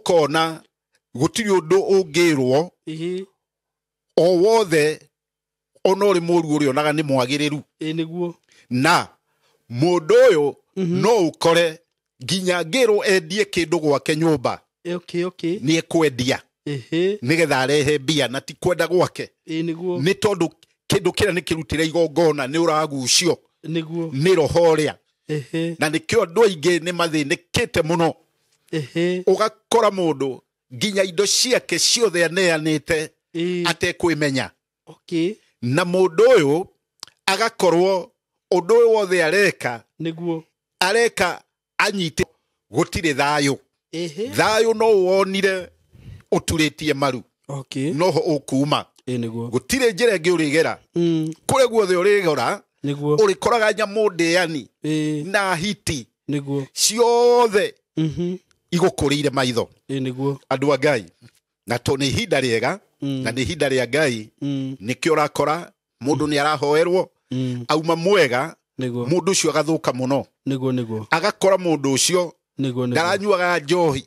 ukona gutiri undu ungirwo o wothe onori muru uri onaga ni mwagiriru niguo na mundu uyu no ukore ginya ngiro endie kindu gwake nyumba okay ni ekwendia nigetha arehe mbia na ti kwenda gwake niguo ni tondu kindu kira ni kirutire igongona ni uragucio niguo ni rohoria na nikio andu aingi ni mathinikite muno ugakora mundu ginya indo ciake ciothe aneanite atekwimenya okay na mundu uyu agakorwo undu uyu wothe areka niguo areka anyite gutire thayo thayo no wonire uturitie maru okay no ukuma niguo gutire njira ingi urigera kure guothe urigora niguo urikoraga nyamu ndeani na hiti niguo ciothe igukuriire maitho niguo andu a Ngai na to ni hinda riega na ni hinda ria Ngai nikio rakora mundu ni arahoerwo auma mwega mundu ucio agathuka muno niguo agakora mundu ucio ndaranyuaga njohi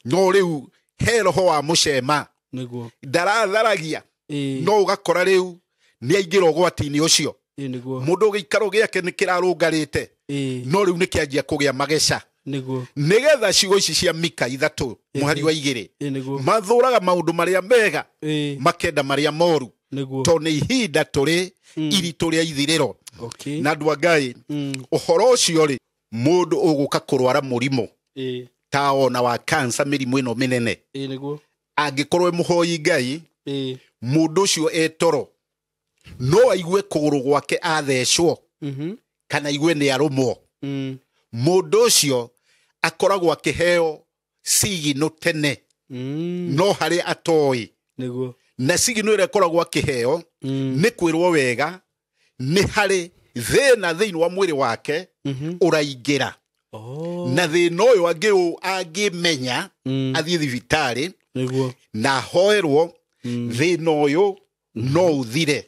no riu he roho wa mucema ndaratharagia no ugakora riu ni aingira ugwati-ini ucio mundu gikaro giake ni kirarungarite no riu ni kianjia kugia mageca nigetha ciugo ici cia Mika 3 muhari wa 2 mathuraga maundu maria mega makenda maria moru to ni ihinda turi iritu ria ithiriro na andu a Ngai uhoro ucio ri mundu uguka kurwara murimo ta ona wa cancer mirimu ino minene angikorwo muhoi Ngai mundu ucio etoro no aigue kuguru gwake athecwo kana aigue ni arumwo mundu ucio akoragwo akiheo sigino tene no hari atoi na sigino ire koragwo akiheo ni kwirwo wega ni hari thina thiini wa mwiri wake uraingira na thina uyu angimenya athie thibitari na hoerwo thina uyu no uthire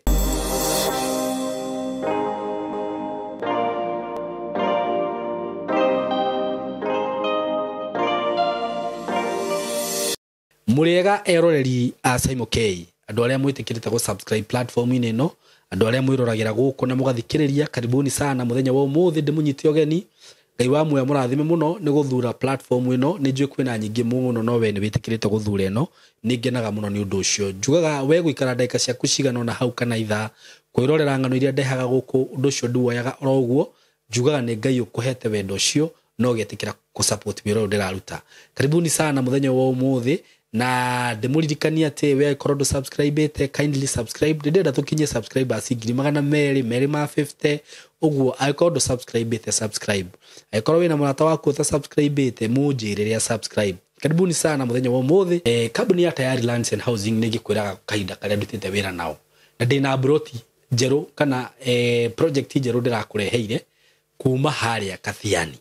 Muriega eroreri a Simon K andu aria mwitikirite go subscribe platform ine no andu aria mwiroragera guku na mugathikiriria karibuni sana muthenya wa umuthi ndimunyite ogeni Ngai wa muya murathime muno ni guthura platform ino ni njue kwina nyingi muno no we ni witikirite guthura ino ningenaga muno ni undu ucio njugaga we guikara ndaika ciaku cigana na hau kana itha kwirorera ngano iria ndehaga guku undu ucio nduoyaga oro uguo njugaga ni Ngai ukuhete wendo ucio no getikira ku support wiro ndiraruta karibuni sana muthenya wa umuthi na demuririkania ate we korodo subscribe ite kindly subscribe ndenda tukinye subscribers 250 uguo aikorodo subscribe ite subscribe aikoro wina murata waku ta subscribe ite mujiriria subscribe karibuni sana muthenya wa umuthi kabuni ya Tayari Lands and Housing nigikwiraga kahinda karia ndutite wira nao na ndina broti jeru kana project jeru ndirakureheire kuma haria Kathiani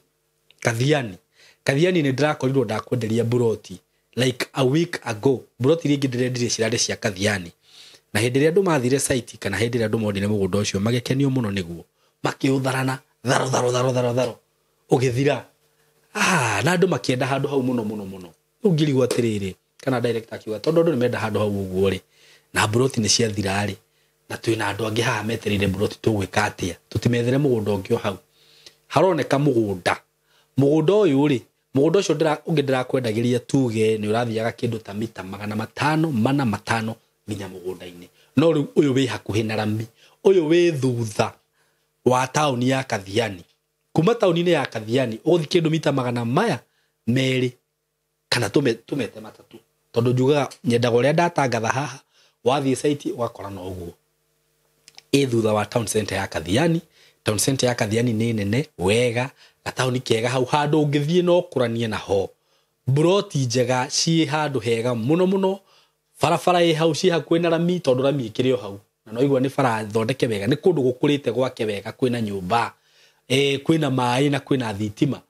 ni ndirakorirwo ndakwenderia broti like a week ago broti ringi ndirendire cirare cia Kathiani na hindi ria andu mathire site kana hindi ria andu mondine mugunda ucio magekenio muno niguo makiutharana tharo ugithira na andu makienda handu hau muno ungirigwa atiriri kana director akiuga tondu andu nimenda handu hau uguo ri na broti ni cia thirari na twina andu angi haha meterire broti tugwika atia tutimethere mugunda ungi hau haroneka mugunda uyu ri mugunda ucio ungidirakwendagiria tuge ni urathiaga kindu ta mita 500 nginya mugunda-ini no riu uyu wi hakuhi na Rami uyu wi thutha wa tauni ya Kathiani kuma tauni-ini ya Kathiani uthi kindu mita 200 kana tumete matatu tondu njugaga nyendaga uria ndatangatha haha wathie site wakora no uguo thutha wa town center ya Kathiani. Town center ya Kathiani ni nene wega gatauni kega hau handu ungithie no kuranie na ho broti njega ci handu hega muno farafara i hau ci hakuina Rami tondu Rami ikirio hau na no igwa ni fara thondeke wega ni kundu gukurite gwake wega kwina nyumba kwina mai na kwina thitima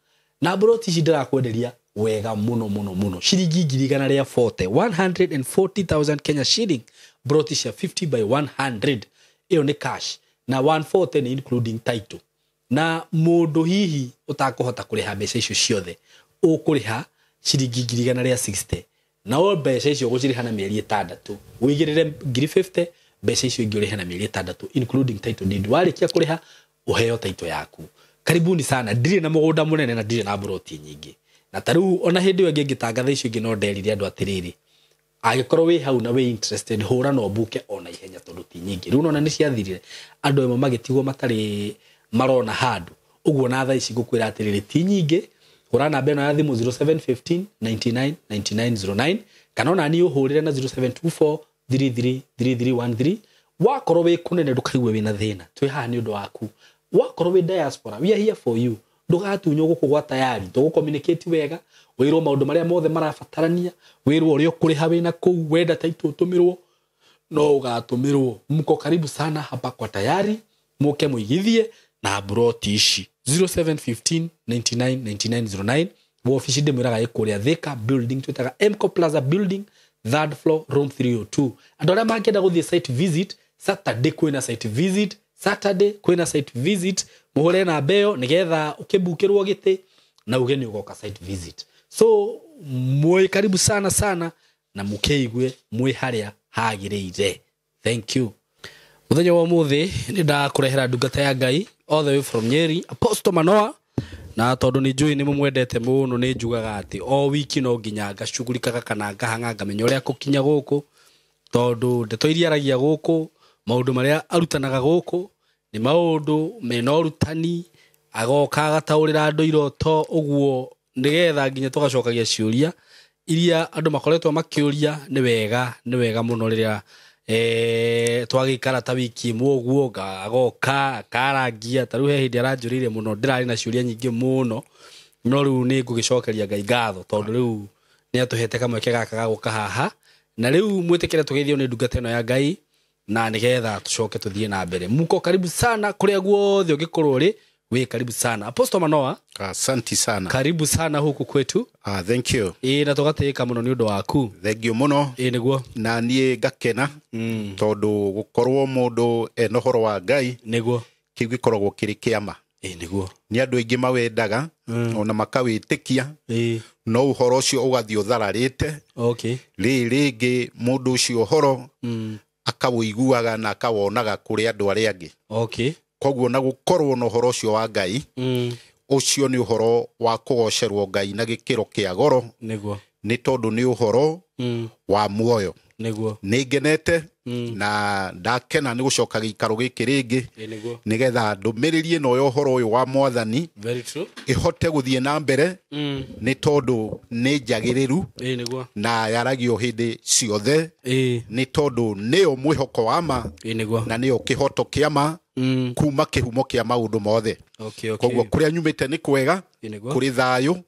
na broti ci ndirakwenderia wega muno shilingi 140,000 Kenya shilling broti cia 50 by 100 iyo ni cash na 140 ni including title na mundu hihi utakuhota kuriha mbeca icio ciothe ukuriha ciringi 160 na mbeca icio guciriha na mieri 6 wigirire 50 mbeca icio ingĩ na mieri 6 including title deed warikia kuriha uheo title yaku. Karibuni sana. Ndire na mũgũnda mũnene na ndire na broti nyingĩ na tarĩu ona hĩndĩ ĩyo ngĩtangatha icio ingĩ no nderire andũ atiriri agĩkorwo wĩ hau na wĩ interested hũra no mbuke ona ihenya tondũ ti nyingĩ. Rĩu nona nĩ ciathirire andũ amwe magĩtigwo matarĩ marona handũ ũguo na thaa ici ngũkwĩra atiriri ti nyingĩ. Hũra namba ĩno ya thimũ 0715 99 9909 kana ona niĩ ũhũrĩre na 0724 333313. wakorwo wĩ kũnene ndũkaigue wĩna thĩna twĩ haha nĩ ũndũ waku. Wakorwo wĩ diaspora we are here for you. Ndũgatunywo gũkũ gwa tayari tũgũcommunicate wega wĩrwo maũndũ marĩa mothe marabatarania wĩrwo ũrĩa ũkũrĩha wĩna kũu wenda title ũtũmĩrwo no ũgatũmĩrwo. Mko karibu sana hapa kwa tayari mũke mũigithie na broti ici 0715 99 9909. Wofici ndĩmwĩraga ĩkũrĩa Thika building twĩtaga Mco Plaza building 3rd floor room 302. Andũ arĩa mangĩenda gũthiĩ site visit Saturday kwĩna site visit Saturday kwĩna site visit muhore na beo nigetha ukibukirwo gite na ugeni ugoka site visit. So mwe karibu sana sana na mukeigwe mwe haria hagirire. Thank you. Muthenya wa muthi ni ndakurehera ndungata ya Ngai all the way from Nyeri Apostle Manoa na tondu ni njui ni mumwendete muno ni njugaga ati o wiki no nginya ngacugurikaga kana ngahanga ngamenya uria kukinya guku tondu ndeto iria aragia guku maundu maria arutanaga guku ni maundu mena urutani agoka agataurira andu iroto uguo nigetha nginya tugacokagia ciuria iria andu makoretwo makiuria ni wega muno riria twagikara ta wiki muguo agoka akarangia taru he hindi aranjurire muno ndirari na ciuria nyingi muno no riu ni ngugicokeria Ngai ngatho tondu riu ni atuhete kamweke gaka gaguka haha na riu mwitikire tugeithio ni ndungata ino ya Ngai na nigetha tucoke tuthie na mbere. Muko karibu sana kuria guothe ungikorwo ri we karibu sana Apostle Manoa. Asante sana. Karibu sana huku kwetu. Thank you. Na tugateka muno ni undu waku. Thank you muno. Niguo na nie ngakena tondu gukorwo mundu enohoro wa Ngai niguo kigikoragwo kiri kiama. Niguo ni andu aingi mawendaga ona makawitikia no uhoro ucio ugathio thararite. Okay. Ringi mundu ucio uhoro akawiguaga na akawonaga kuri andu aria angi. Okay. Koguo na gukorwo no uhoro ucio wa Ngai ucio ni uhoro wa kugocerwo Ngai na gikiro kia goro. Niguo ni tondu ni uhoro wa muoyo. Niguo ningenete na ndakena ni gucoka gikaro giki ringi nigetha ndumiririe no yo uhoro uyu wa Mwathani. Very true. Ihote guthie na mbere ni tondu ni njagiriru niguo na yaragio hindi ciothe ni tondu nio mwihoko wa ma niguo na nio kihoto kia ma kuma kihumo kia maundu mothe. Okay. Koguo kuria nyumite ni kwega kuri thayu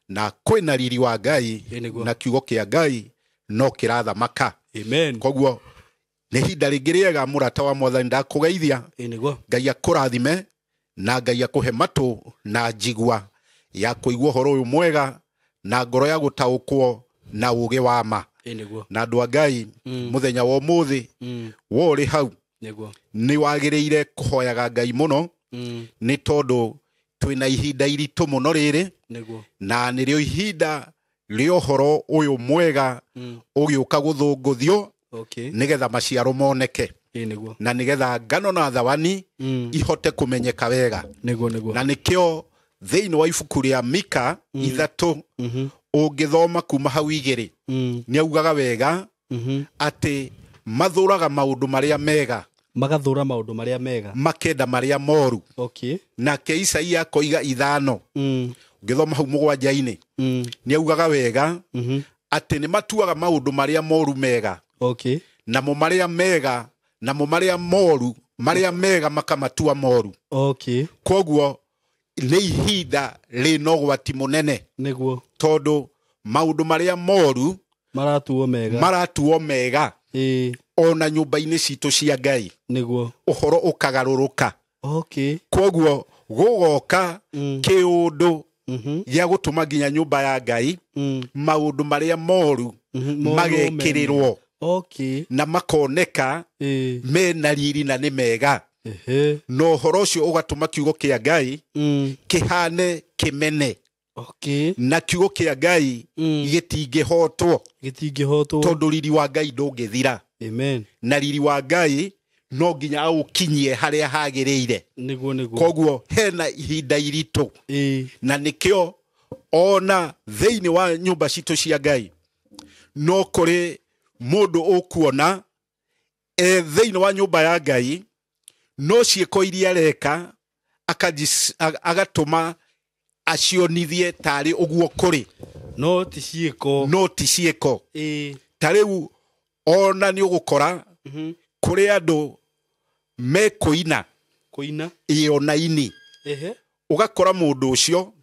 na kwina riri wa Ngai na kiugo kia Ngai no kirathamaka. Amen. Koguo ni hinda ringi riega murata wa Mwathani ndakugeithia. Ngai akurathime na Ngai akuhe matu na njigua ya kuigua horo uyu mwega na ngoro ya gutaukwo na uge wa ma. Na andu a Ngai muthenya wa umuthi wori hau ni wagiriire kuhoyaga Ngai muno ni tondu twina ihinda iritu muno riri na nirio ihinda rio horo uyu mwega ugiuka guthunguthio nigetha maciaro moneke na nigetha ngano na thawani ihote kumenyeka wega. Na nikio thiini wa ibuku ria Mika 3 ungithoma kuma hau 2 ni augaga wega ati mathuraga maundu maria mega magathura maundu maria mega makenda maria moru. Okay. Na ke Isaia koiga 5 ngithoma hau 7 ni augaga wega ati ni matuaga maundu maria moru mega. Okay. Na mo maria mega na mo maria moru maria mega makamatua moru. Okay. Koguo ni ihinda rino gwati munene niguo tondu maundu maria moru maratuo mega ona nyumba-ini citu cia Ngai niguo uhoro ukagaruruka. Okay. Koguo gugoka kiundu gya gutuma nginya nyumba ya Ngai maundu maria moru magekirirwo. Okay. Na makoneka mena riri na ni mega. No horo ucio ugatuma kiugo kia Ngai kihane kimene Okay. Na kiugo kia Ngai gitingihotwo tondu riri wa Ngai ndungithira. Amen. Na riri wa Ngai no nginya aukinyie haria hagiriire. Niguo. Koguo hena ihinda iritu. Na nikio ona thiini wa nyumba citu cia Ngai no kuri mundu ukuona thiini wa nyumba ya Ngai no ciiko iria areka agatuma acionithie tari uguo kuri no ti ciiko tariu ona ni ugukora kuri andu me kuina ionaini ugakora mundu ucio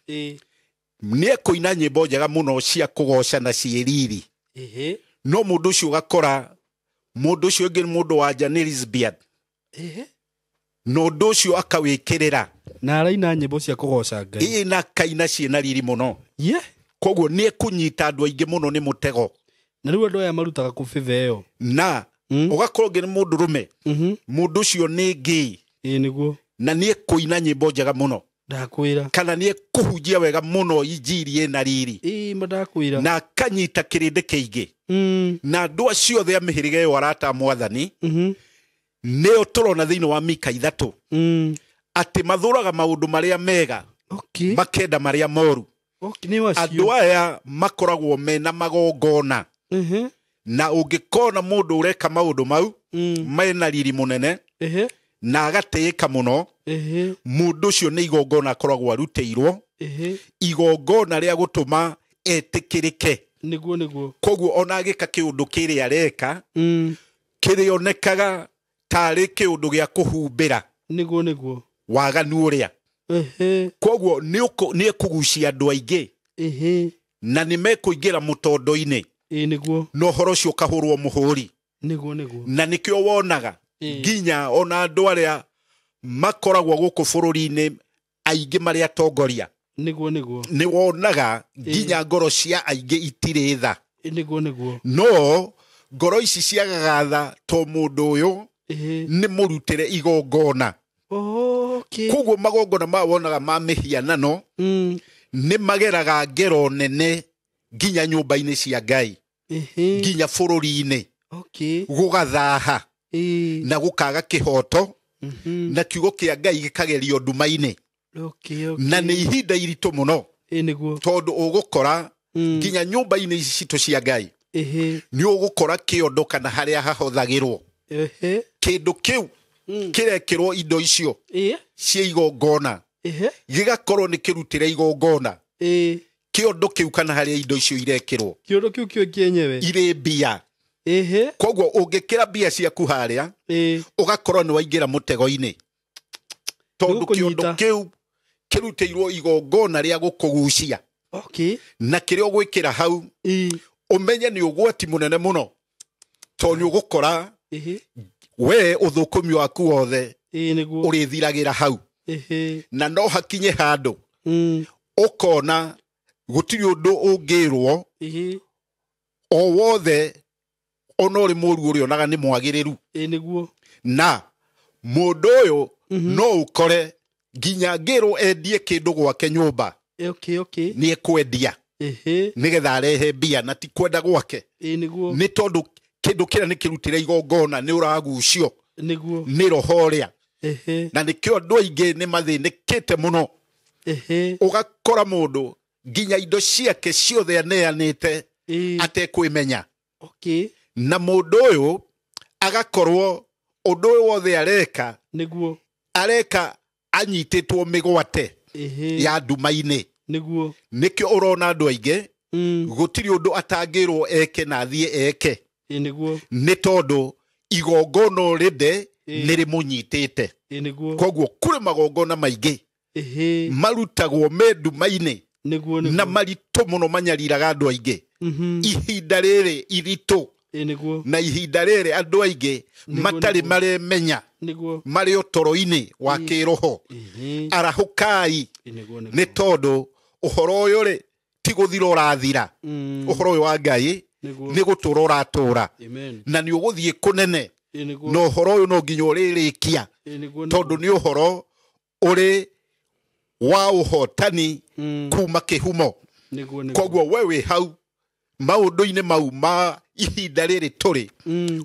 ni ekuina nyimbo njega muno cia kugoca na ciiriri no mundu ucio ugakora mundu ucio ngi mundu wa Janelis Beard no ndu ucio akawikirira na araina nyimbo cia kugoca Ngai na kaina ciina riri muno koguo ni ekunyita andu aingi muno ni mutego na riu andu aya marutaga kubiva iyo na ugakora ngi mundu rume mundu ucio ni ngi niguo na ni ekuina nyimbo njega muno ndakwira kana ni ekuhunjia wega muno injiri ina riri ndakwira na kanyita kirindi kiingi na andu acio othe amihiriga iyo arata mwathani neo turona thiini wa Mika 3 ati mathuraga maundu maria mega makenda maria moru andu aya makoragwo mena magongona na ungikona mundu ureka maundu mau mena riri munene na agateeka muno mundu ucio ni igongona akoragwo arutĩirwo igongona ria gutuma etikirike niguo koguo ona agika kiundu kiri areka kirionekaga tari kiundu gia kuhumbira niguo waganu uria koguo ni ekugucia andu aingi na ni mekuingira mutondo-ini niguo no horo cio kahurwo muhuri niguo na nikio wonaga nginya ona andu aria makoragwo guku bururi-ini aingi maria tongoria niguo ni wonaga nginya ngoro cia aingi itiri tha niguo no ngoro ici ciagagatha to mundu uyu ni murutire igongona koguo magongona ma wonaga ma mihianano ni mageraga ngero nene nginya nyumba-ini cia Ngai nginya bururi-ini gugathaha na gukaga kihoto na kiugo kia Ngai gikagerio nduma-ini na ni ihinda iritu muno tondu ugukora nginya nyumba-ini citu cia Ngai ni ugukora kiondo kana haria hahothagirwo kindu kiu kirekirwo indo icio cia igongona gigakorwo ni kirutire igongona kiondo kiu kana haria indo icio irekirwo kiondo kiu kio kienyewe ire mbia koguo ungikira mbia ciaku haria ugakorwo ni waingira mutego-ini tondu kiondo kiu kirutĩirwo igongona ria gukugucia na kiria ugwikira hau umenye ni ugwati munene muno tondu ni ugukora we uthukumi waku wothe urithiragira hau na no hakinye handu ukona gutiri undu ungirwo o wothe ona uri muru uri onaga ni mwagiriru na mundu uyu no ukore nginya ngirwo endie kindu gwake nyumba ni ekwendia nigetha arehe mbia na ti kwenda gwake ni tondu kindu kira ni kirutire igongona ni uragucio ni roho ria na nikio andu aingi ni mathinikite muno ugakora mundu nginya indo ciake ciothe aneanite atekwimenya na mundu uyu agakorwo undu uyu wothe areka anyititwo migwate ya nduma-ini nikio urona andu aingi gutiri undu atangirwo eke na thie eke ni tondu igongona rinde ni rimunyitite koguo kuri magongona maingi marutagwo me nduma-ini na maritu muno manyariraga andu aingi ihinda riri iritu na ihinda riri andu aingi matari maremenya mari utoro-ini wa kiroho arahukai ni tondu uhoro uyu ri ti guthira urathira uhoro uyu wa Ngai ni gutura uratura na ni uguthie kunene no uhoro uyu no nginya uririkia tondu ni uhoro uri wa uhotani kuma kihumo koguo wewe hau maundu-ini mau ma ihinda riri turi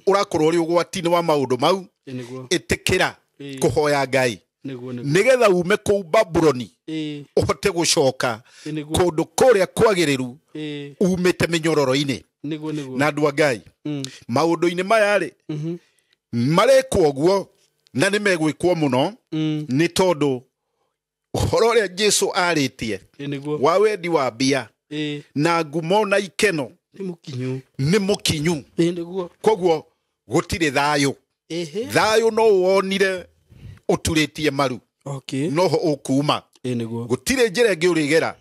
urakorwo uri ugwati-ini wa maundu mau itikira kuhoya Ngai nigetha ume kuu Babuloni uhote gucoka kundu kuria kwagiriru umite minyororo-ini na andu a Ngai maundu-ini maya ri marekwo guo na ni megwikwo muno ni tondu uhoro uria Jesu aritie wa wendi wa mbia na ngumo na ikeno ni mukinyu koguo gutire thayo thayo no wonire uturitie maru no ho ukuma gutire njira ingi urigera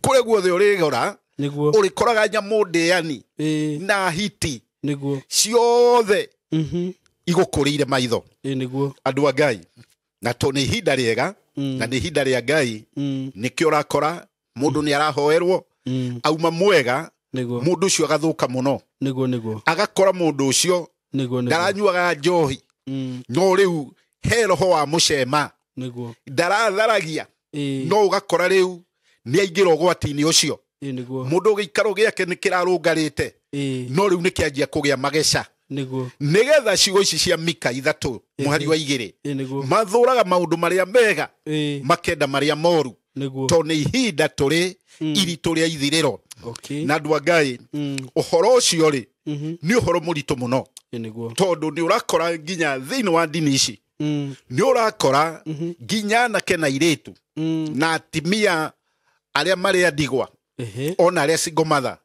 kure guothe urigora urikoraga nyamu ndeani na hiti ciothe igukuriire maitho andu a Ngai na to ni ihinda riega na ni ihinda ria Ngai nikio urakora mundu ni arahoerwo auma mwega mundu ucio agathuka muno agakora mundu ucio ndaranyuaga njohi no riu he roho wa mucema ndaratharagia no ugakora riu ni aingira ugwati-ini ucio mundu gikaro giake ni kirarungarite no riu ni kianjia kugia mageca nigetha ciugo ici cia Mika 3 muhari wa 2 mathuraga maundu maria mega makenda maria moru to ni ihinda turi iritu ria ithiriro na andu a Ngai uhoro ucio ri ni uhoro muritu muno tondu ni urakora nginya thiini wa ndini ici ni urakora nginya na kena iritu na atimia aria maria ndigwa ona aria single mother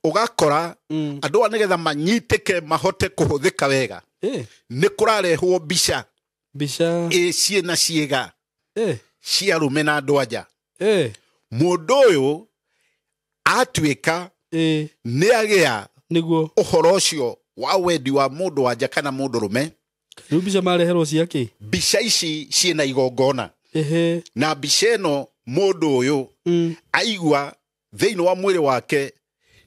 ugakora andu nigetha manyitike mahote kuhuthika wega ni kurarehwo mbica ciena ciega cia rume na andu anja mundu uyu atuika ni agia uhoro ucio wa wendi wa mundu wanja kana mundu rume mbica mareherwo ciake mbica ici ciena igongona na mbica ino mundu uyu aigua thiini wa mwiri wake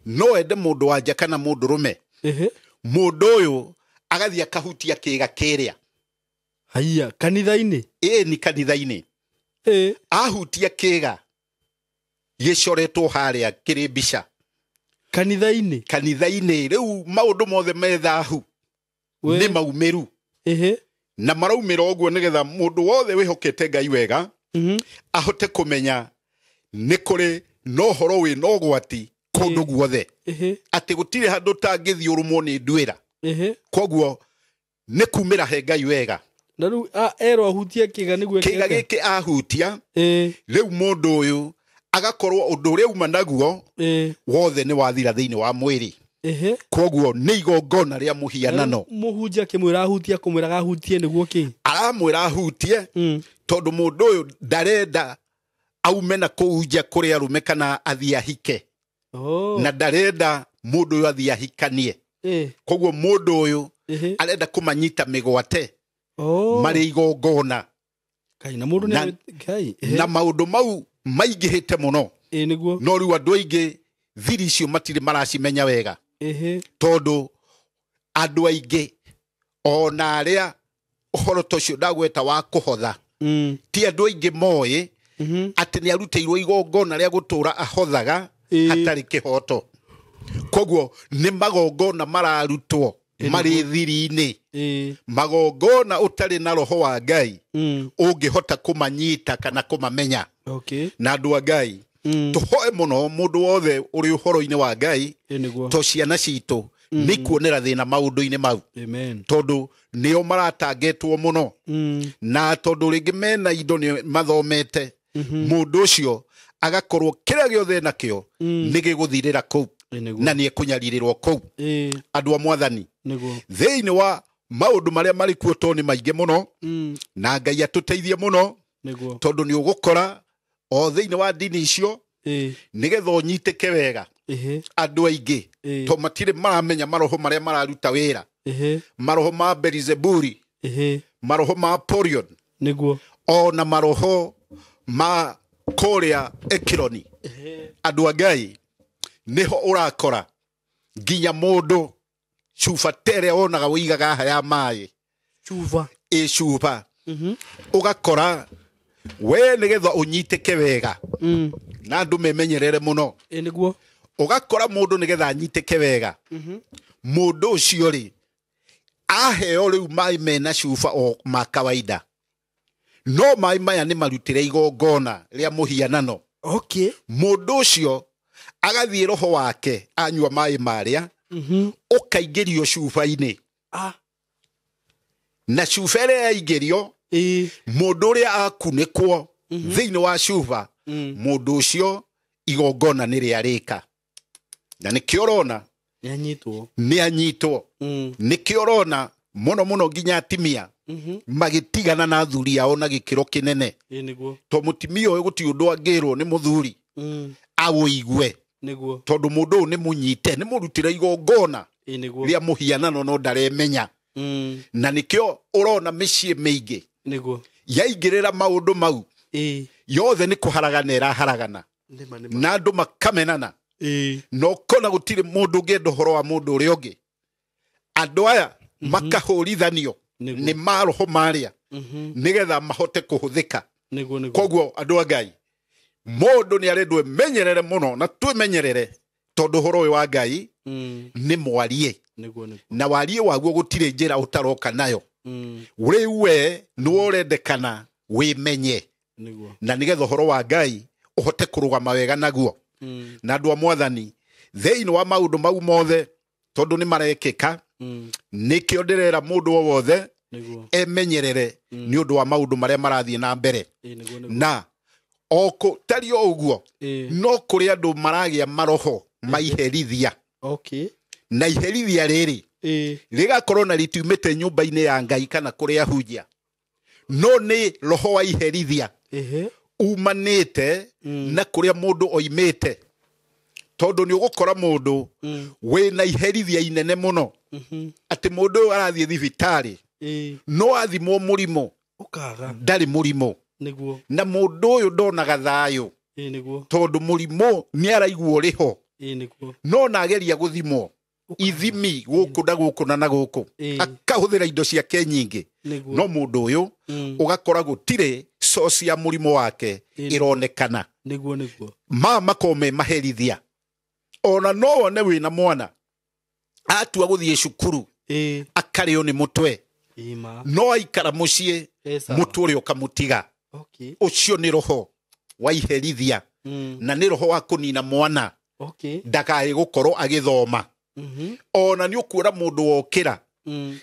no ende mundu wanja kana mundu rume mundu uyu agathia kahutia kiga kiria haiya kanitha-ini ni kanitha-ini ahutia kiga gicoretwo haria kiri mbica kanitha-ini riu maundu mothe methahu ni maumiru na maraumira uguo nigetha mundu wothe wihokete Ngai wega ahote kumenya ni kuri no horo wi no gwati kundu guothe ati gutire handu tangithiurumwo ni ndwira koguo ni kumira he Ngai wega na riu ero ahutia kiga niguo kiga giki ahutia riu mundu uyu agakorwo undu uria uma naguo wothe ni wathira thiini wa mwiri koguo ni igongona ria muhianano muhunjia kimwira ahutia kumwira ahutie niguo ki aramwira ahutie tondu mundu uyu ndarenda aume na kuunjia kuri arume kana athie ahike na ndarenda mundu uyu athie ahikanie koguo mundu uyu arenda kumanyita migwate mari igongona kaina mundu ni kai na maundu mau maingihite muno niguo no riu andu aingi thiri icio matire maracimenya wega tondu andu aingi ona aria uhoro tocio ndagweta wa kuhotha ti andu aingi moe ati ni aruteiirwo igongona ria gutura ahothaga hatari kihoto koguo ni magongona mararutwo mari thiri-ini magongona utari na roho wa Ngai ungihota kumanyita kana kumamenya na andu a Ngai tuhoe muno mundu wothe uri uhoro-ini wa Ngai to ciana citu ni kuonera thina maundu-ini mau tondu nio maratangetwo muno na tondu ringi mena indo ni mathomete mundu ucio agakorwo kiria giothe nakio ni giguthirira kuu na ni ekunyaririrwo kuu andu a Mwathani thiini wa maundu maria mari kuo to ni maingi muno na Ngai atuteithie muno tondu ni ugukora o thiini wa ndini icio nigetha unyitike wega andu aingi to matire maramenya maroho maria mararuta wira maroho ma Beelzebuli maroho ma Porion niguo ona maroho ma kuria Ekironi andu a Ngai niho urakora nginya mundu chufa tere onaga wigaga haya mai chufa chufa ugakora we nigetha unyiteke wega na andu memenyerere muno niguo ugakora mundu nigetha anyiteke wega mundu ucio ri aheo riu mai mena cuba o ma kawaida no mai maya ni marutire igongona ria muhianano okay mundu ucio agathie roho wake anyua mai maria ukaingirio cuba-ini na cuba ĩrĩa yaingĩrio mundu uria akunikwo thiini wa cuba mundu ucio igongona nĩ rĩarĩka na nĩkĩo ũrona nĩ anyitwo nĩkĩo ũrona muno nginya atimia magitigana na athuri ao na gĩkĩro kĩnene to mutimia ũyũ gũtirĩ ũndũ angĩrwo nĩ mũthuri awũigue tondũ mũndũ ũyũ nĩ mũnyite nĩ mũrutĩre igongona rĩa mũhianano no ndaremenya na nĩkĩo ũrona mĩciĩ mĩingĩ yaingĩrĩra maũndũ mau yothe nĩ kũharagana ĩraharagana na andũ makamenana no kona gũtirĩ mũndũ ũngĩenda ũhoro wa mũndũ ũrĩa ũngĩ andũ aya makahũrithanio nĩ maroho marĩa nĩgetha mahote kũhũthĩka koguo andũ a Ngai mũndũ nĩ arendwo emenyerere mũno na twĩmenyerere tondũ ũhoro ũyũ wa Ngai nĩ mwarie na warie waguo gũtirĩ njĩra ũtaroka nayo rĩu we nĩ ũrendekana wĩmenye na nĩgetha ũhoro wa Ngai ũhote kũrũgama wega naguo na andũ a Mwathani thĩinĩ wa maũndũ mau mothe tondũ nĩ marekĩka nĩkĩo ndĩrera mũndũ o wothe emenyerere nĩ ũndũ wa maũndũ marĩa marathiĩ na mbere na oko tari o ũguo no kũrĩ andũ maragĩa maroho maiherithia na iherithia rĩrĩ rĩgakorwo na rĩtiumĩte nyũmba-inĩ ya Ngai kana kũrĩa hunjia no nĩ roho wa iherithia umanĩte na kũrĩa mũndũ oimĩte tondũ nĩ ũgũkora mũndũ wĩna iherithia inene mũno atĩ mũndũ ũyũ arathiĩ thibitarĩ no athimwo mũrimũ ndarĩ mũrimũ na mũndũ ũyũ ndonaga thayũ tondũ mũrimũ nĩ araigua ũrĩho no nageria gũthimwo ithimi gũkũ na gũkũ akahũthĩra indo ciake nyingĩ no mũndũ ũyũ ũgakora gũtirĩ source ya mũrimũ wake ĩronekana makome maherithia ona no one wĩna mwana atua gũthiĩ cukuru akarĩo nĩ mũtwe no aikara mũciĩ mũtwe ũrĩa ũkamũtiga ũcio nĩ roho wa iherithia na nĩ roho wa kũnina mwana ndakae gũkorwo agĩthoma ona nĩ ũkuona mũndũ wokĩra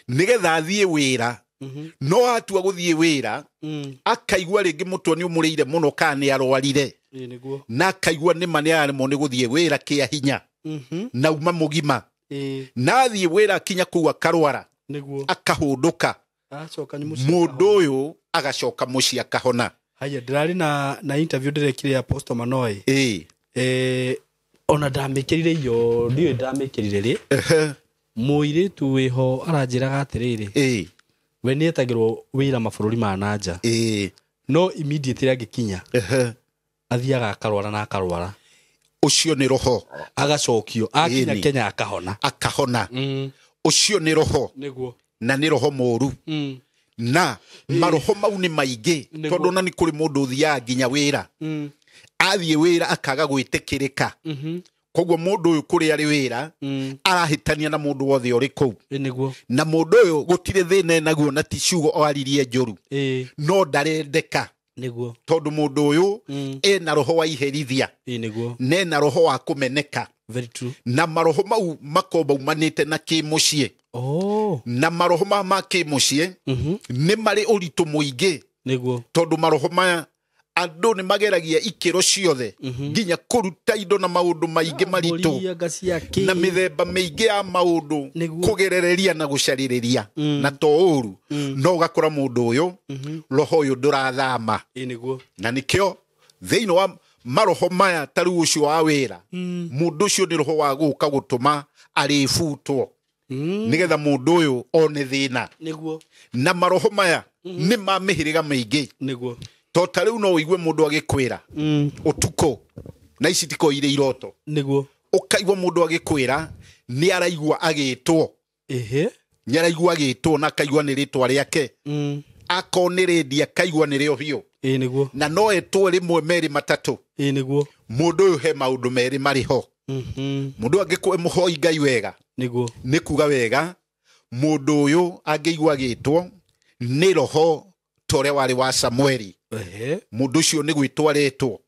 nĩgetha athiĩ wĩra no atua gũthiĩ wĩra akaigua rĩngĩ mũtwe nĩ ũmũrĩire mũno kana nĩ arwarire na akaigua nĩma nĩ aremwo nĩ gũthiĩ wĩra kĩa hinya na uma mũgima na athiĩ wĩra akinya kũu akarwara akahũndũka mũndũ ũyũ agacoka mũciĩ akahona. Haya ndĩrarĩ na interview ndĩrekire ya Apostle Manoe ona ndamĩkĩrire iyo ndiyo ndamĩkĩrire rĩ mũirĩtu wĩho aranjĩraga atĩrĩrĩ we nĩ etagĩrwo wĩra mabũrũri ma nanja no immediately agĩkinya athiaga akarwara na akarwara ũcio nĩ roho agacokio akinya Kenya akahona ũcio nĩ roho na nĩ roho mũru na maroho mau nĩ maingĩ tondũ na nĩ kũrĩ mũndũ ũthiaga nginya wĩra athiĩ wĩra akaga gwĩtĩkĩrĩka koguo mũndũ ũyũ kũrĩ arĩ wĩra arahĩtania na mũndũ wothe ũrĩ kũu na mũndũ ũyũ gũtirĩ thĩna naguo na ti ciugo o aririe njũru no ndarendeka tondũ mũndũ ũyũ ena roho wa iherithia na ena roho wa kũmeneka na maroho mau makomba umanĩte na kĩmũciĩ na maroho ma kĩmũciĩ nĩ marĩ ũritũ mũingĩ tondũ maroho maya andũ nĩ mageragia ikĩro ciothe nginya kũruta indo na maũndũ maingĩ maritũ na mĩthemba mĩingĩ ya maũndũ kũgerereria na gũcarĩrĩria na to ũru no ũgakora mũndũ ũyũ roho ũyũ ndũrathama na nĩkĩo thĩinĩ wa maroho maya ta rĩu ũcio wa wĩra mũndũ ũcio nĩ roho wa gũka gũtũma arĩbutwo nĩgetha mũndũ ũyũ one thĩna na maroho maya nĩ ma mĩhĩrĩga mĩingĩ to ta rĩu no ũigue mũndũ agĩkwĩra ũtukũ na ici tikoire iroto ũkaigua mũndũ agĩkwĩra nĩ araigua agĩtwo nĩ araigua agĩtwo na akaigua nĩ rĩtwa rĩake akonĩrĩndia akaigua nĩ rĩo biũ niguo na no etwo rimwe meri matatu niguo mundu uyu he maundu meri mariho mundu angikwe muhoi Ngai wega niguo ni kuga wega mundu uyu angeigwa gitwo ni roho tore wari wa Samueli mundu ucio ni gwitwaretwo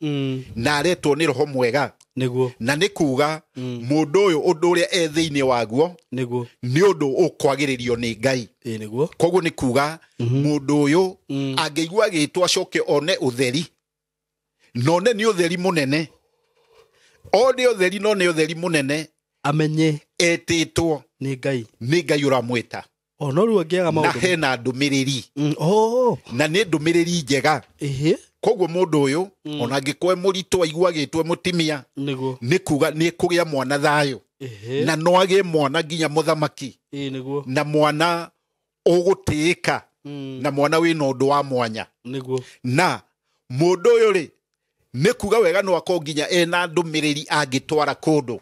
na aretwo ni roho mwega niguo na ni kuga mundu uyu undu uria thiini waguo niguo ni undu ukwagiririo ni Ngai niguo koguo ni kuga mundu uyu angeigwa gitwo acoke one utheri none ni utheri munene one utheri no ni utheri munene amenye etitwo ni Ngai uramwita no ru angiaga na hena ndumiriri na ni ndumiriri njega koguo mundu uyu ona ngikwe muritu aigwa gitwe mutimia niguo ni kuga ni kugia mwana thayo na no agie mwana nginya muthamaki niguo na mwana ugutiika na mwana wina undu wa mwanya niguo na mundu uyu ri ni kuga wega no akoo nginya ena ndumiriri angitwara kundu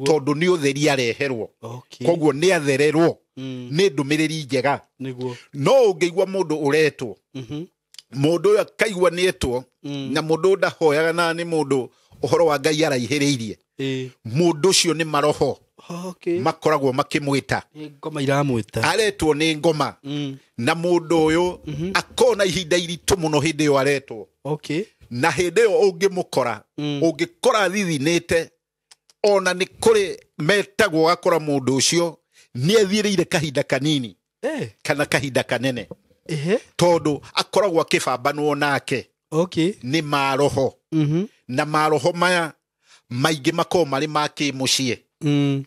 tondu ni utheri areherwo koguo ni athererwo ni ndumiriri njega niguo no ungeigwa mundu uretwo mundu uyu akaigwa ni etwo na mundu ndahoyaga na ni mundu uhoro wa Ngai araihiriirie mundu ucio ni maroho makoragwo makimwita ngoma iramwita aretwo ni ngoma na mundu uyu akona ihinda iritu muno hindi yo aretwo na hindi yo ungimukora ungikora thithinite ona ni kuri metagwo akora mundu ucio ni athireire kahinda kanini kana kahinda kanene tondu akoragwo akibambanwo nake ni maroho na maroho maya maingi mako mari makimucie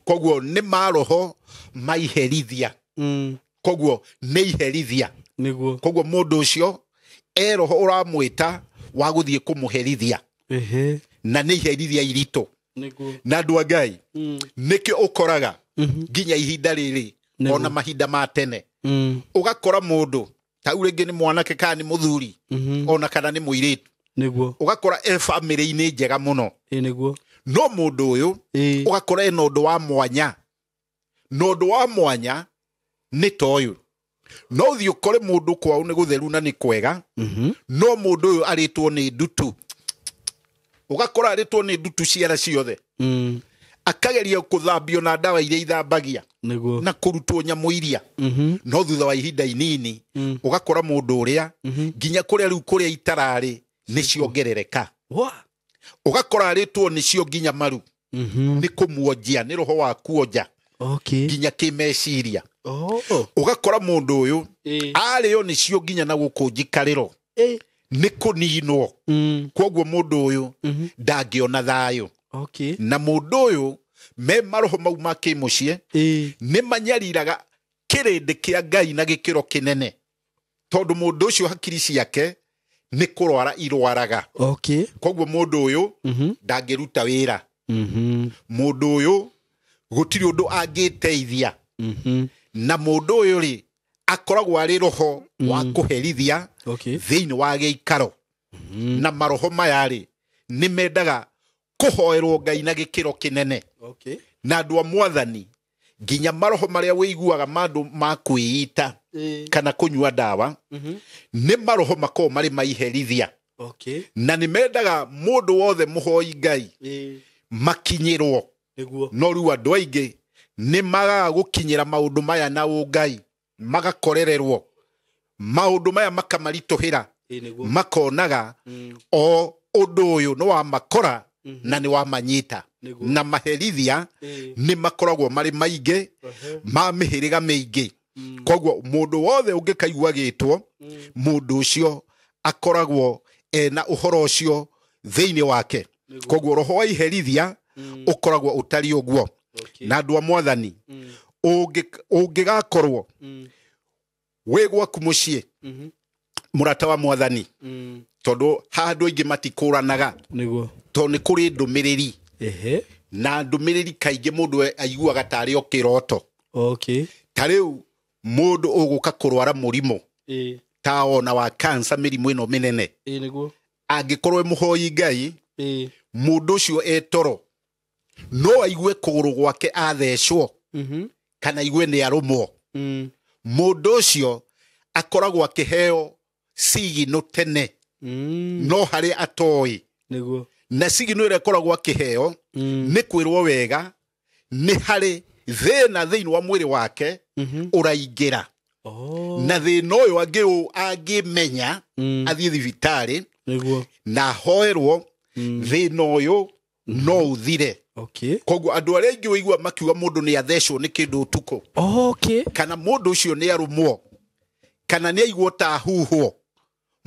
koguo ni maroho maiherithia koguo ni iherithia niguo koguo mundu ucio roho uramwita wa guthie kumuherithia na ni iherithia iritu niguo na andu a Ngai nikio ukoraga nginya ihinda riri ona mahinda ma tene ugakora mundu tau ringi ni mwanake kana ni muthuri ona kana ni muiritu niguo ugakora family ini njega muno niguo no mundu uyu ugakora ena undu wa mwanya no undu wa mwanya ni toyu no uthi ukore mundu kwao ni gutheru na ni kwega no mundu uyu aritwo ni ndutu ugakora aritwo ni ndutu ciara ciothe akageria kuthambio na dawa iria ithambagia niguo na kurutwo nyamu iria no thutha wa ihinda inini ugakora mundu uria nginya kuria riu kuria itarari ni ciongerereka ugakora aritwo ni cio nginya maru ni kumuonjia ni roho wa kuonja nginya kimeciria ugakora mundu uyu ario ni cio nginya na gukunjikariro ni kuninwo koguo mundu uyu ndangiona thayo na mundu uyu me maroho mau makimucie ni manyariraga kirindi kia Ngai na gikiro kinene tondu mundu ucio hakiri ciake ni kurwara irwaraga koguo mundu uyu ndangiruta wira mundu uyu gutiri undu angiteithia na mundu uyu ri akoragwo ari roho wa kuherithia thiini wa giikaro na maroho maya ri ni mendaga kuhoerwo Ngai na gikiro kinene na andu a mwathani nginya maroho maria wiguaga mandu makwiyita kana kunyua dawa ni maroho mako mari maiherithia na ni mendaga mundu wothe muhoi Ngai makinyirwo no riu andu aingi ni magaga gukinyira maundu maya na Ngai magakorererwo maundu maya makamarituhira makonaga o undu uyu no wa makora na ni wa manyita na maherithia ni makoragwo mari maingi ma mihiriga mingi koguo mundu wothe ungikaigwa gitwo mundu ucio akoragwo ena uhoro ucio thiini wake koguo roho wa iherithia ukoragwo utari uguo na andu a mwathani ungigakorwo we gwaku mucii murata wa mwathani tondu handu ingi matikuranaga to ni kuri ndumiriri na ndumiriri kaingi mundu aiguaga tari o kiroto tariu mundu uguka kurwara murimo ta ona wa cancer mirimu ino minene angikorwo muhoi Ngai mundu ucio etoro no aigue kuguru gwake athecwo kana aigue ni arumwo mundu ucio akoragwo akiheo sigi no tene no harä atoi na signal ĩrĩa ĩkoragwo akĩheo nĩ kwĩrwo wega nĩ harĩ thĩna thĩinĩ wa mwĩrĩ wake ũraingĩra na thĩna ũyũ angĩmenya athiĩ thibitarĩ na ahoerwo thĩna ũyũ no ũthire. Koguo andũ arĩa aingĩ ũigua makiuga mũndũ nĩ athecwo nĩ kĩndũ ũtukũ kana mũndũ ũcio nĩ arũmwo kana nĩ aiguo ta ahuhwo,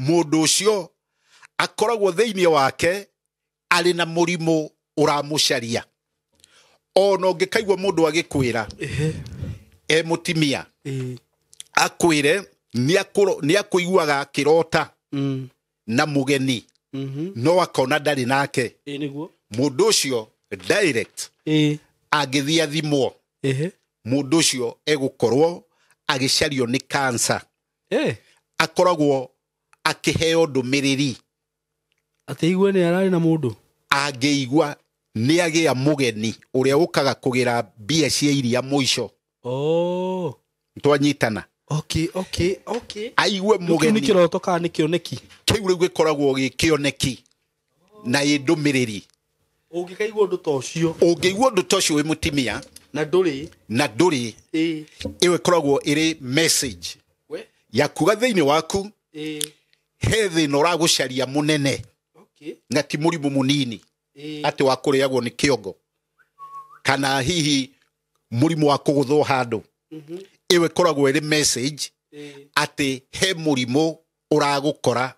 mũndũ ũcio akoragwo thĩinĩ wake arĩ na mũrimũ ũramũcaria. Ona ũngĩkaigua mũndũ agĩkwĩra mũtimia akwĩre nĩ akũiguaga akĩrota na mũgeni no akona ndarĩ nake, mũndũ ũcio direct angĩthiĩ athimwo mũndũ ũcio egũkorwo agĩcario nĩ cancer. Akoragwo akĩheo ndũmĩrĩri atĩ igwe nĩ ararĩ na mũndũ angĩigua nĩ agĩa mũgeni ũrĩa ũkaga kũgĩra mbia cia iria mũico. Twanyitana. Aigue mũgeni nĩ kĩroto kana nĩ kĩoneki kĩu rĩu gĩkoragwo gĩ kĩoneki na ĩ ndũmĩrĩri. Ũngĩkaigua ũndũ ta ũcio ũngĩigua ũndũ ta ũcio wĩ mũtimia na ndũrĩ ĩyo ĩkoragwo ĩrĩ message ya kuga thĩinĩ waku he thĩna ũragũcaria mũnene na ti mũrimũ mũnini atĩ wa kũrĩagwo nĩ kĩongo kana hihi mũrimũ wa kũgũthwo handũ. Ĩyo ĩkoragwo ĩrĩ message atĩ he mũrimũ ũragũkora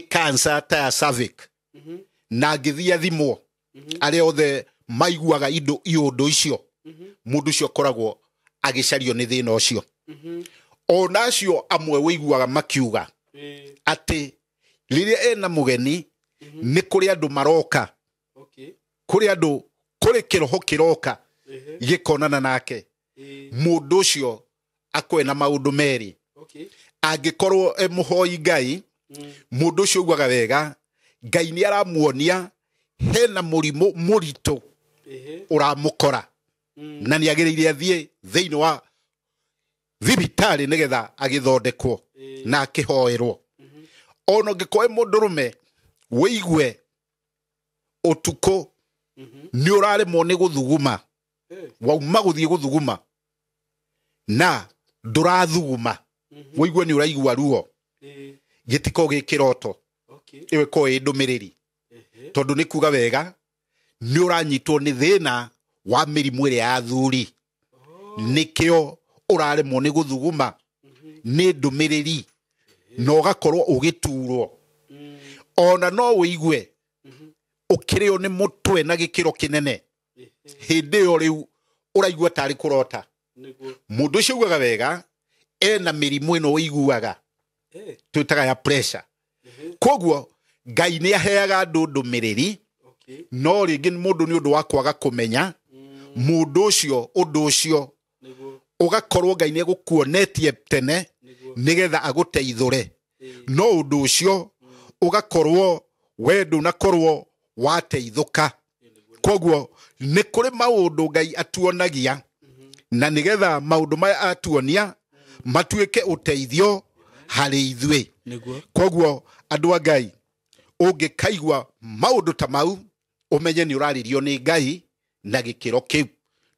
cancer ta ya cervix na angĩthiĩ athimwo arĩa othe maiguaga iũndũ icio mũndũ ũcio akoragwo agĩcario nĩ thĩna ũcio. Ona acio amwe wĩiguaga makiuga atĩ rĩrĩa ena mũgeni nĩ kũrĩ andũ maroka kũrĩ andũ kũrĩ kĩroho kĩroka gĩkonana nake, mũndũ ũcio akwena maũndũ merĩ. Angĩkorwo mũhoi Ngai mũndũ ũcio ugaga wega Ngai nĩ aramuonia hena mũrimũ mũritũ ũramũkora na nĩ agĩrĩire athiĩ thĩinĩ wa thibitarĩ nĩgetha agĩthondekwo na akĩhoerwo. Ona ũngĩkorwo mũndũrũme wĩigue ũtukũ nĩ ũraremwo nĩ gũthuguma wauma gũthiĩ gũthuguma na ndũrathuguma wĩigue nĩ ũraigua ruo gĩtiko gĩ kĩroto, ĩyo ĩkoragwo ĩ ndũmĩrĩri tondũ nĩ kuga wega nĩ ũranyitwo nĩ thĩna wa mĩrimũ ĩrĩa ya athuri nĩkĩo ũraremwo nĩ gũthuguma. Nĩ ndũmĩrĩri na ũgakorwo ũgĩturwo. Ona no wĩigue ũkĩrĩo nĩ mũtwe na gĩkĩro kĩnene, hĩndĩ ĩyo rĩu ũraigua tarĩ kũrota. Mũndũ ũcio ugaga wega ena mĩrimũ ĩno wĩiguaga twĩtaga ya pressure. Koguo Ngai nĩ aheaga andũ ndũmĩrĩri no rĩngĩ mũndũ nĩ ũndũ wa kwaga kũmenya mũndũ ũcio ũndũ ũcio ũgakorwo Ngai nĩ egũkuonetie tene nĩgetha agũteithũre, no ũndũ ũcio ũgakorwo we ndũnakorwo wateithũka. Koguo nĩ kũrĩ maũndũ Ngai atuonagia na nĩgetha maũndũ maya atuonia matuĩke ũteithio harĩ ithuĩ. Koguo andũ a Ngai ũngĩkaigua maũndũ ta mau ũmenye nĩ ũrarĩrio nĩ Ngai na gĩkĩro kĩu.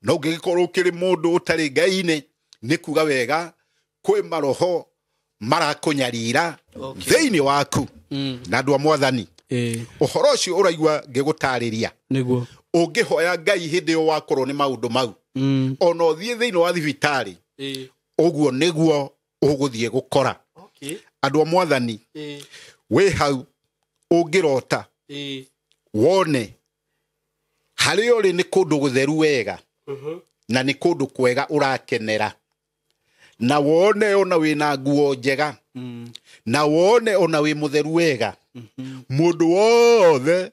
Na ũngĩgĩkorwo ũkĩrĩ mũndũ ũtarĩ Ngai-inĩ nĩ kuga wega kwĩ maroho marakũnyarira thĩinĩ waku na andũ a Mwathani. Ũhoro ũcio ũraigua ngĩgũtarĩria ũngĩhoya Ngai hĩndĩ ĩyo wakorwo nĩ maũndũ mau ona ũthiĩ thĩinĩ wa thibitarĩ ũguo nĩguo ũgũthiĩ gũkora. Andũ a Mwathani wĩ hau ũngĩrota wone harĩa ũrĩ nĩ kũndũ gũtheru wega na nĩ kũndũ kwega ũrakenera na wone ona wĩna nguo njega na wone ona wĩ mũtheru wega, mũndũ wothe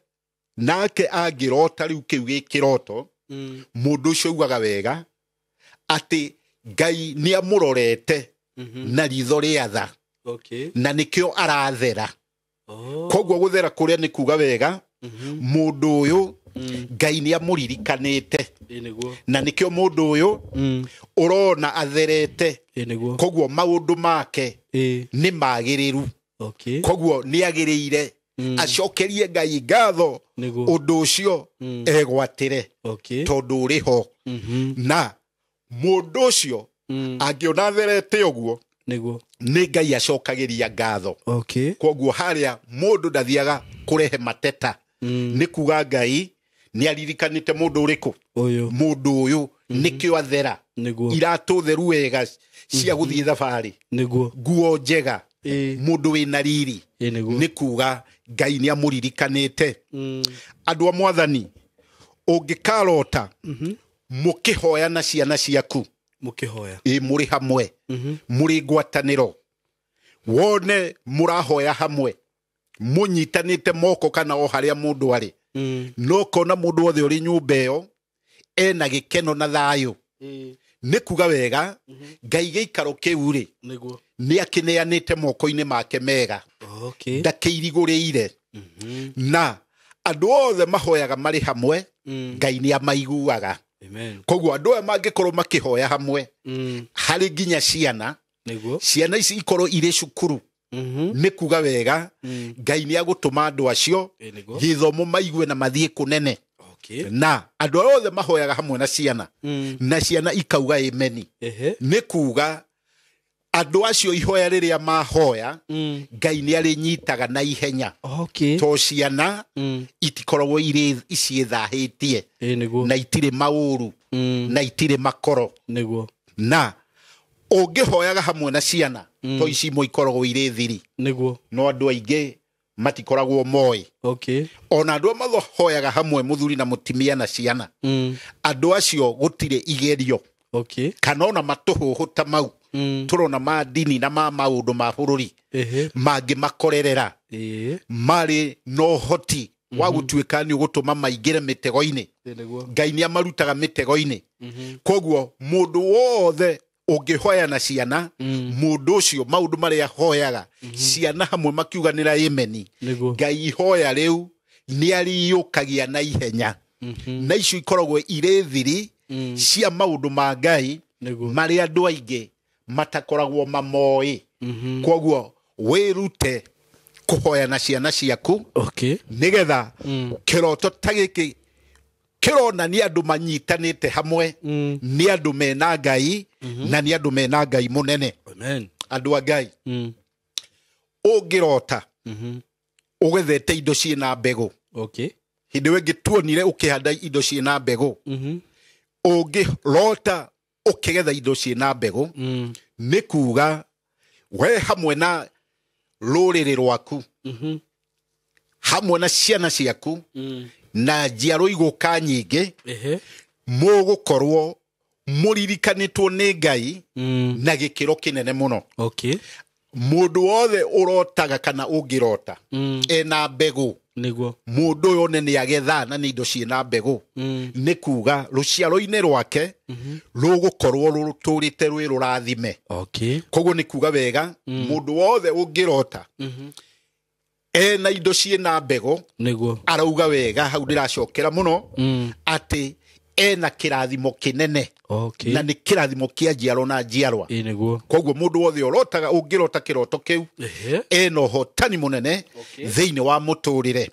nake angĩrota rĩu kĩu gĩ kĩroto mũndũ ũcio ugaga wega atĩ Ngai nĩ amũrorete na ritho rĩa tha na nĩkĩo arathera. Koguo gũthera kũrĩa nĩ kuga wega mũndũ ũyũ Ngai nĩ amũririkanĩte na nĩkĩo mũndũ ũyũ ũrona atherete. Koguo maũndũ make nĩ magĩrĩru Okay. Koguo niagiriire acokerie Ngai ngatho undu ucio egwatire tondu uri ho na mundu ucio angiona therete uguo ni Ngai acokagiria ngatho. Koguo haria mundu ndathiaga kurehe mateta ni kuga Ngai ni aririkanite mundu uriku mundu uyu nikio athera iratu theru wega cia guthie thabari nguo njega mundu wina riri ni kuga Ngai ni amuririkanite. Andu a Mwathani ungikarota mukihoya na ciana ciaku mukihoya muri hamwe muri ngwataniro wone murahoya hamwe munyitanite moko kana o haria mundu ari no kona mundu wothe uri nyumba iyo ena gikeno na thayo ni kuga wega Ngai giikaro kiu ri ni akineanite moko-ini make mega ndakiiriguriire na andu othe mahoyaga mari hamwe Ngai ni amaiguaga. Koguo andu aya mangikorwo makihoya hamwe hari nginya ciana ici ikorwo ire cukuru ni kuga wega Ngai ni agutuma andu acio githomo maigue na mathie kunene na andu othe mahoyaga hamwe na ciana ikauga ameni ni kuga andu acio ihoya riria mahoya Ngai ni ari nyitaga na ihenya to ciana itikoragwo ire iciethahitie na itire mauru na itire makoro na ungihoyaga hamwe na ciana to ici mo ikoragwo ire thiri no andu aingi matikoragwo moi ona andu mahoyaga hamwe muthuri na mutimia na ciana andu acio gutire igerio kana ona matuhuhuta mau turona ma dini na ma maundu ma bururi mangi makorerera mari no hoti wa gutuika ni gutuma maingire mitego-ini Ngai ni amarutaga mitego-ini. Koguo mundu wothe ungihoya na ciana mundu ucio maundu maria hoyaga ciana hamwe makiuganira ameni Ngai ihoya riu ni ariyukagia na ihenya na icio ikoragwo ire thiri cia maundu ma Ngai maria andu aingi matakoragwo mamoi. Koguo wirute kuhoya na ciana ciaku nigetha kiroto tagiki kirona ni andu manyitanite hamwe ni andu mena Ngai na ni andu mena Ngai munene. Andu a Ngai ungirota ugethete indo ciina mbegu hindi wengi tuonire ukihanda indo ciina mbegu ungirota ukigetha indo ciina mbegu ni kuga we hamwe na ruriri rwaku hamwe na ciana ciaku na njiaro iguka nyingi mugukorwo muririkanitwo ni Ngai na gikiro kinene muno. Mundu wothe urotaga kana ungirota ena mbegu mundu uyu ni agetha na ni indo ciina mbegu ni kuga ruciaro-ini rwake rugukorwo ruturite rwi rurathime. Koguo ni kuga wega mundu wothe ungirota ena indo ciina mbegu arauga wega hau ndiracokera muno ati ena kirathimo kinene na ni kirathimo kia njiaro na njiarwa. Koguo mundu wothe urotaga ungirota kiroto kiu ena hotani munene thiini wa muturire.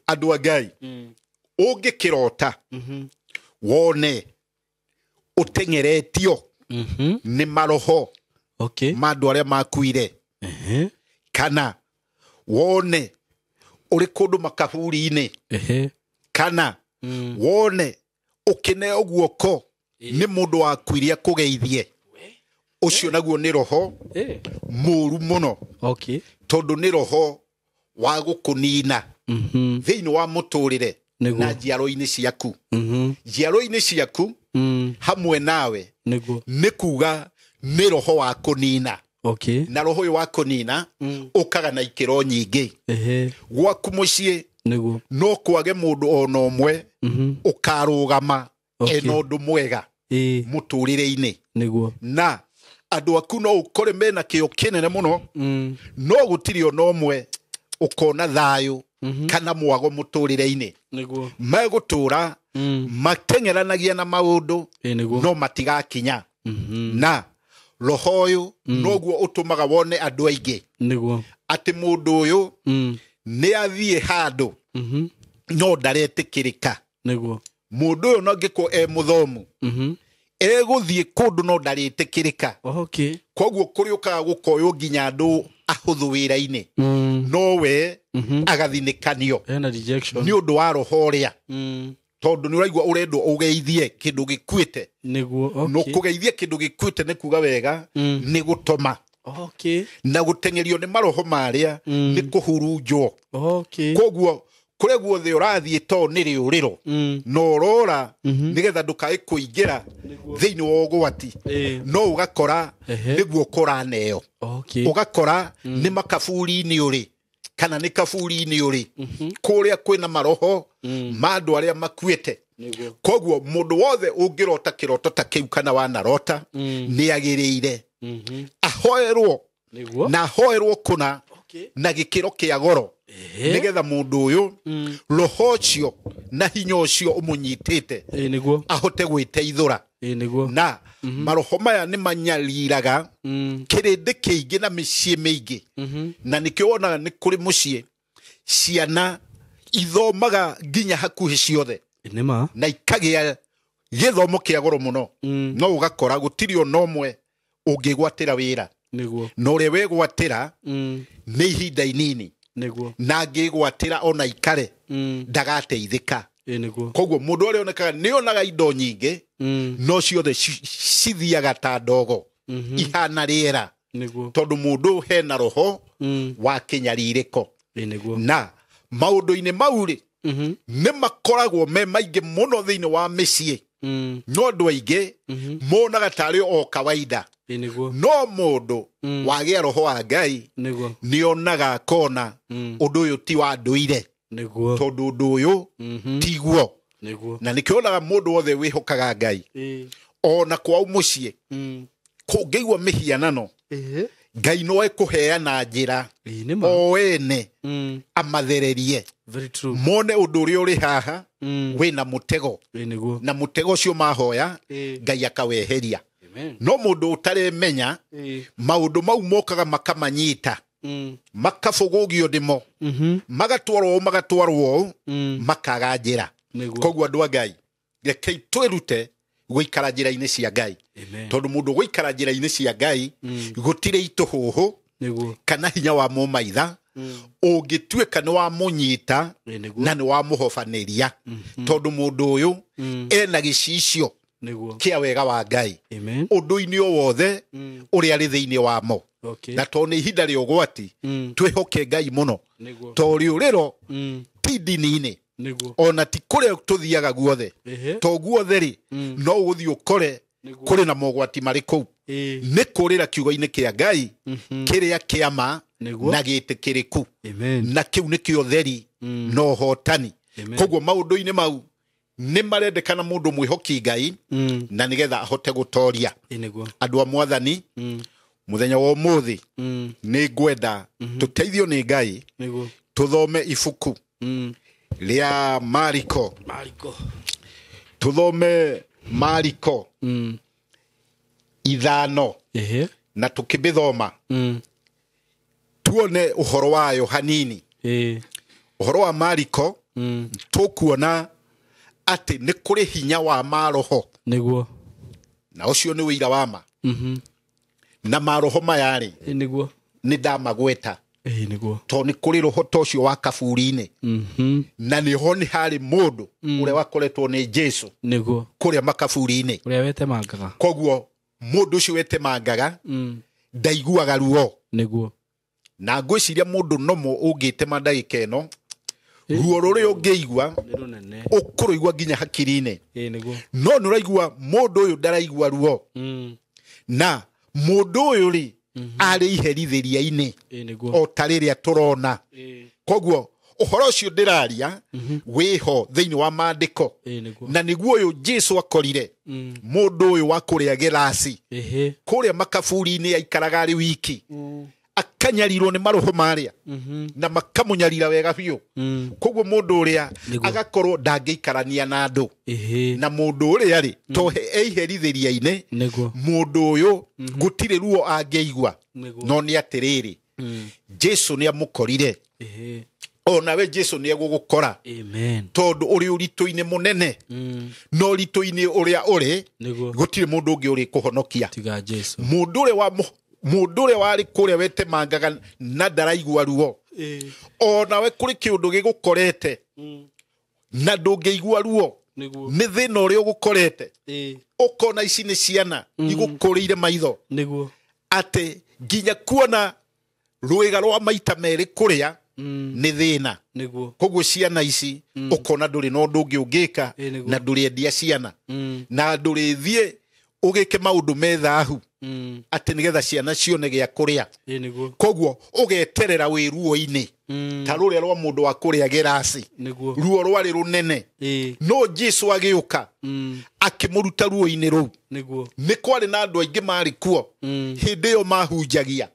Andu a Ngai ungikirota wone utengeretio ni maroho mandu aria makuire kana wone uri kundu makaburi-ini kana wone ukineo guoko ni mundu wakwiria kugeithie ucio naguo ni roho muru muno tondu ni roho wa gukunina thiini wa muturire na njiaro-ini ciaku njiaro-ini ciaku hamwe nawe ni kuga ni roho wa kunina na roho uyu wa kunina ukaga na ikiro nyingi gwaku mucii no kwage mundu ona umwe ukarugama ena undu mwega muturire-ini na andu aku no ukore mena kio kinene muno no gutiri ona umwe ukona thayo kana mwago muturire-ini magutura matengeranagia na maundu no matigakinya na roho uyu noguo utumaga wone andu aingi ati mundu uyu ni athie handu no ndaretikirika niguo mundu uyu no ngiko muthomu eguthie kundu no ndaretikirika okay koguo kuriukaga gukoyo nginya andu ahuthu wira-ini nowe agathinikanio ena rejection ni undu wa roho uria tondu ni uraigua urendo ugeithie kindu gikuite niguo okay no kugeithie kindu gikuite ni kuga wega ni gutoma okay na gutengerio ni maroho maria ni kuhurunjwo okay koguo kure guothe urathie to ni riuriro no rora nigetha ndukai kuingira thiini wa ugwati no ugakora niguo kuraneo okay ugakora ni makaburi-ini uri kana ni kaburi-ini uri kuria kwina maroho mandu aria makuite koguo mundu wothe ungirota kiroto ta kiu kana wanarota ni agiriire ahoerwo na ahoerwo kuna na gikiro kia goro nigetha mundu uyu roho cio na hinya ucio umunyitite niguo ahote gwiteithura niguo na maroho maya ni manyariraga kirindi kiingi na micii miingi na nikiona ni kuri mucii ciana ithomaga nginya hakuhi ciothe nima na ikagia githomo kia goro muno no ugakora gutiri ona umwe ungigwatira wira niguo no ria wegwatira ni ihinda inini niguo na ngigwatira ona ikare ndagateithika niguo koguo mundu uria onekaga ni onaga indo nyingi no ciothe cithiaga ta ndogo ihana riera niguo tondu mundu hena roho wa kinyaririko niguo na maundu-ini mauri ni makoragwo me maingi muno thiini wa micii no andu aingi monaga tari o kawaida niguo no mundu wagia roho wa Ngai niguo ni onaga kona undu uyu ti wa nduire niguo tondu undu uyu tiguo niguo na nikionaga mundu wothe wihokaga Ngai ona kwau mucii kungeigua mihianano Ngai no ekuheana njira o ene amathererie very true mone undu uria uri haha wina mutego niguo na mutego ucio mahoya Ngai akaweheria no mundu utaremenya maundu mau mokaga makamanyita makabugugio ndimo magatwarwo makaga njira koguo andu a Ngai rekei twirute guikara njira-ini cia Ngai tondu mundu guikara njira-ini cia Ngai gutire ituhuhu kana hinya wa mumaitha ungituika ni wa munyita na ni wa muhofaniria tondu mundu uyu ena gicicio kia wega wa Ngai undu-ini o wothe uria ri thiini wamo na to ni ihinda ria ugwati twihoke Ngai muno to riuriro ti ndini-ini ona ti kuria tuthiaga guothe to guothe ri no uguthii ukore kuri na mogwati mari kuu ni kurira kiugo-ini kia Ngai kiria kiama na gitikiriku na kiu nikio theri no hotani koguo maundu-ini mau ni marendekana mundu mwihoki Ngai na nigetha ahote gutoria andu a Mwathani muthenya wa umuthi ni ngwenda tuteithio ni Ngai tuthome ibuku ria Mariko tuthome Mariko ithano na tukibithoma tuone uhoro wayo hanini uhoro wa Mariko tukuona ati ni kuri hinya wa maroho niguo na ucio ni wira wama na maroho mayari niguo ni ndamagweta niguo to ni kuri roho tocio wa kaburi-ini na ni ho ni hari mundu uria wakoretwo ni Jesu niguo kuria makaburi-ini uria wetemangaga koguo mundu ucio wetemangaga ndaiguaga ruo niguo na ngwiciria mundu nomo ungitema ndagika ino ruo ruria ungiigua ukuruigua nginya hakiri-ini no nuraigua mundu uyu ndaraigua ruo na mundu uyu ri ari iherithiria-ini o tariria turona koguo uhoro ucio ndiraria wiho thiini wa maandiko na niguo uyu Jesu akorire mundu uyu wa kuria giraci kuria makaburi-ini aikaraga ari wiki akanyarirwo ni maroho maria na makamunyarira wega biu koguo mundu uria agakorwo ndangeikarania na andu na mundu uria ri to eiherithiria-ini mundu uyu gutire ruo angeigua no ni atiriri Jesu nĩ amũkorire ona we Jesu nĩ egũgũkora tondũ ũrĩ ũritũ-inĩ mũnene no ũritũ-inĩ ũrĩa ũrĩ gũtirĩ mũndũ ũngĩ ũrĩ kũhonokia mũndũ ũrĩa warĩ kũrĩa wetemangaga na ndaraigua ruo ona we kũrĩ kĩũndũ gĩgũkorete na ndũngĩigua ruo nĩ thĩna ũrĩa ũgũkorete ũkona ici nĩ ciana igũkũrĩire maitho atĩ nginya kuona rwĩga rwa maita merĩ kũrĩa nĩ thĩna koguo ciana ici ũkona ndũrĩ na ũndũ ũngĩ ũngĩka na ndũrĩ endia ciana na ndũrĩ thiĩ ũgĩke maũndũ methahu atĩ nĩgetha ciana cione gĩa kũrĩa koguo ũgeterera wĩ ruo-inĩ ta rũrĩa rwa mũndũ wa kũrĩa gĩraci ruo rwarĩ rũnene no Jesu agĩũka akĩmũruta ruo-inĩ rũu nĩ kwarĩ na andũ aingĩ marĩ kuo hĩndĩ ĩyo mahunjagia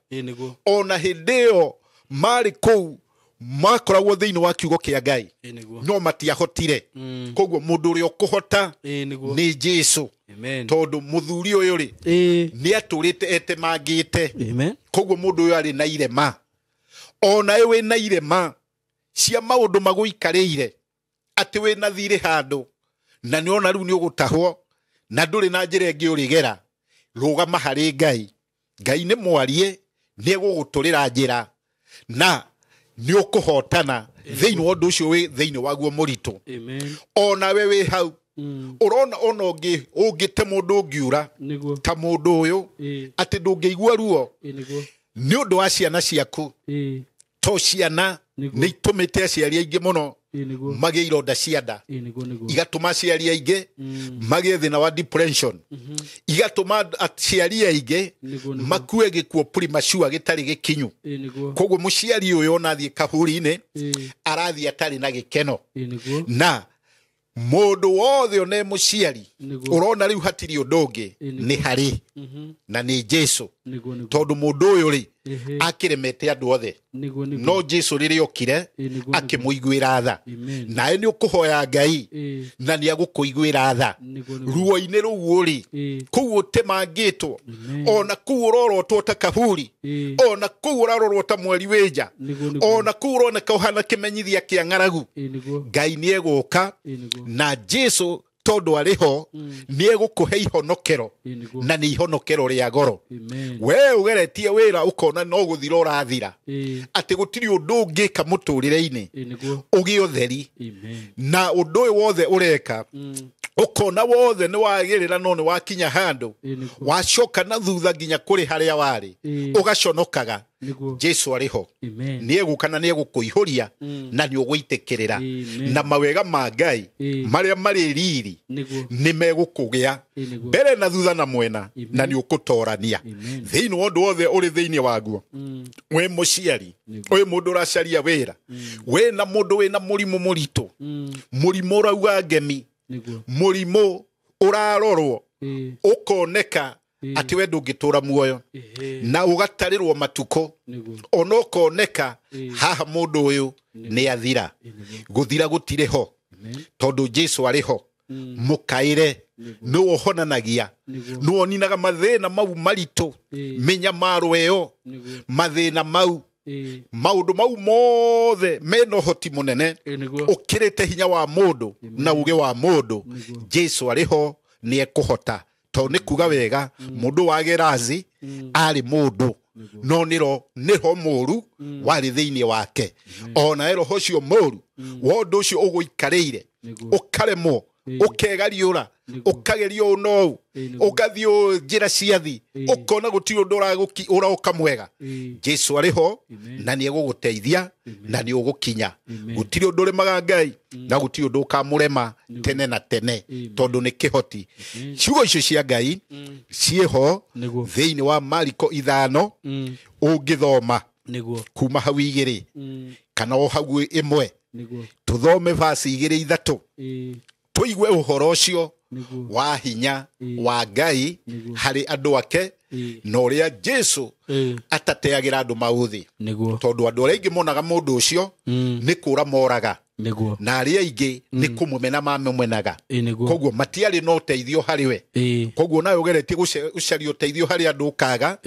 ona hĩndĩ ĩyo marĩ kũu makoragwo thĩinĩ wa kiugo kĩa Ngai no matiahotire koguo mũndũ ũrĩa ũkũhota nĩ Jesu tondũ mũthuri ũyũ rĩ nĩ atũrĩte etemangĩte koguo mũndũ ũyũ arĩ na irema ona wĩ na irema cia maũndũ magũikarĩire atĩ wĩ na thirĩ handũ na nĩ ona rĩu nĩ ũgũtahwo na ndũrĩ na njĩra ĩngĩ ũrĩgera rũgama harĩ Ngai nĩ mwarie nĩ egũgũtũrĩra njĩra na nĩ ũkũhotana thĩinĩ wa ũndũ ũcio wĩ thĩinĩ waguo mũritũ ona we wĩ hau ũrona ona ũngĩte mũndũ ũngiura ta mũndũ ũyũ atĩ ndũngĩigua ruo nĩ ũndũ wa ciana ciaku to ciana nĩ itũmĩte aciari aingĩ mũno magĩe ironda cia nda igatũma aciari aingĩ magĩe thĩna wa depression igatũma aciari aingĩ makue gĩkuũ premature gĩtarĩ gĩkinyu koguo mũciari ũyũ ona athiĩ kaburi-inĩ arathiĩ atarĩ na gĩkeno na mũndũ wothe one mũciari ũrona rĩu hatirĩ ũndũ ũngĩ nĩ harĩ na nĩ Jesu tondũ mũndũ ũyũ rĩ akĩremete andũ othe no Jesu rĩrĩa okire akĩmũiguĩra tha nawe nĩ ũkũhoya Ngai na nĩ agũkũiguĩra tha ruo-inĩ rũu ũrĩ kũu ũtemangĩtwo ona kũu ũrorotwo ta kaburi ona kũu ũrarorwo ta mweri wĩnja ona kũu ũroneka ũhana kĩmenyithia kĩa ng'aragu Ngai nĩ egũka na Jesu tondũ arĩho nĩ egũkũhe ihonokero na nĩ ihonokero rĩa goro we ũgeretie wĩra ũkona no gũthira ũrathira atĩ gũtirĩ ũndũ ũngĩka mũtũrĩre-inĩ ũgĩe ũtheri na ũndũ ũyũ wothe ũreka ũkona wothe nĩ wagĩrĩra no nĩ wakinya handũ wacoka na thutha nginya kũrĩ harĩa warĩ ũgaconokaga Jesu arĩho nĩ egũka na nĩ egũkũihũria na nĩ ũgũitĩkĩrĩra na mawega ma Ngai marĩa marĩ riri nĩ megũkũgĩa mbere na thutha na mwena na nĩ ũkũtorania thĩinĩ wa ũndũ wothe ũrĩ thĩinĩ waguo we mũciari ũyũ mũndũ ũracaria wĩra we na mũndũ wĩ na mũrimũ mũritũ mũrimũ ũrauga ngemi mũrimũ ũrarorwo ũkoneka atĩ we ndũngĩtũra muoyo na ũgatarĩrwo matukũ ona ũkoneka haha mũndũ ũyũ nĩ athira gũthira gũtirĩ ho tondũ Jesu arĩ ho mũkaĩre nĩwe ũhonanagia nĩwe ũninaga mathĩna mau maritũ mĩnyamaro ĩyo mathĩna mau maũndũ mau mothe mena ũhoti mũnene ũkĩrĩte hinya wa mũndũ na uge wa mũndũ Jesu arĩ ho nĩ ekũhota tondũ nĩ kuga wega mũndũ wa gerazi arĩ mũndũ no nĩho mũru warĩ thĩinĩ wake ona roho ũcio mũru wa ũndũ ũcio ũgũikarĩire ũkaremwo ũkegariũra ũkagerio no ũgathiĩ njĩra ciathi ũkona gũtirĩ ũndũ ũraũka mwega Jesu arĩ ho na nĩ egũgũteithia na nĩ ũgũkinya gũtirĩ ũndũ ũremaga Ngai na gũtirĩ ũndũ ũkamũrema tene na tene tondũ nĩ kĩhoti ciugo icio cia Ngai ciĩho thĩinĩ wa Mariko 5 ũngĩthoma kuma hau 2 kana o hau 1 tũthome verse 2-3 tũigue ũhoro ũcio wa hinya wa Ngai harĩ andũ ake na ũrĩa Jesu atateagĩra andũ maũthĩ tondũ andũ arĩa aingĩ monaga mũndũ ũcio nĩ kũra moraga na aria ingi ni kumumena mamemenaga koguo matiari no teithio hariwe koguo nawe ugeretie gucaria uteithio hari andu ukaga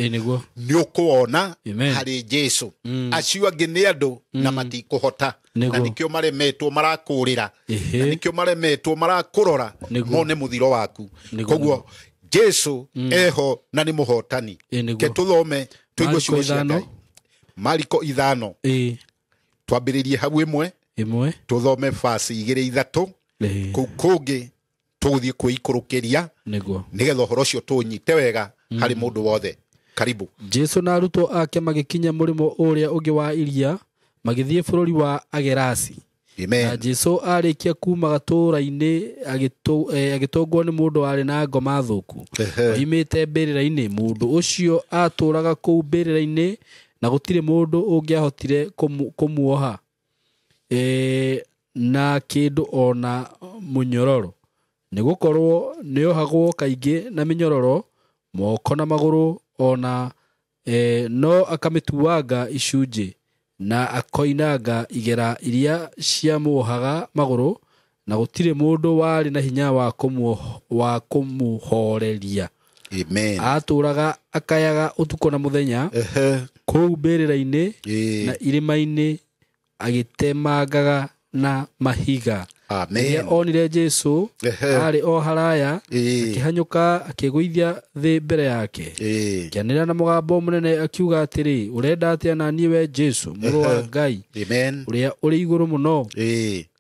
ni ukuona hari Jesu acio angi ni andu na matikuhota na nikio maremetwo marakurira na nikio maremetwo marakurora mone muthiro waku koguo Jesu eho na ni muhotani ke tuthome tuigwe ciugo cia Ngai Mariko 5 twambiririe hau imwe tuthome verse 2-3 kuu kungi tuthie kwikurukiria nigetha uhoro ucio tunyite wega hari mundu wothe. Karibu. Jesu na arutwo ake magikinya murimo uria ungi wa iria magithie bururi wa Agerasi. Amen. Na Jesu arikia kuma gatura-ini agitongwo ni mundu ari na ngoma thuku oimite mbirira-ini mundu ucio aturaga kuu mbirira-ini na gutire mundu ungiahotire kumuoha na kindu ona munyororo nigukorwo niohagwo kaingi na minyororo moko na maguru ona no akamituanga icunji na akoinaga igera iria ciamuohaga maguru na gutire mundu wari na hinya wa kumuhoreria. Amen. Aturaga akayaga utuko na muthenya kuu mbirira-ini na irima-ini agitemangaga na mahiga. Amen. Onire Jesu ari o haraya akihanyuka akigwithia thi mbere yake kianira na mugambo munene akiuga atiri urenda atia na niwe Jesu muru wa Ngai uria uri iguru muno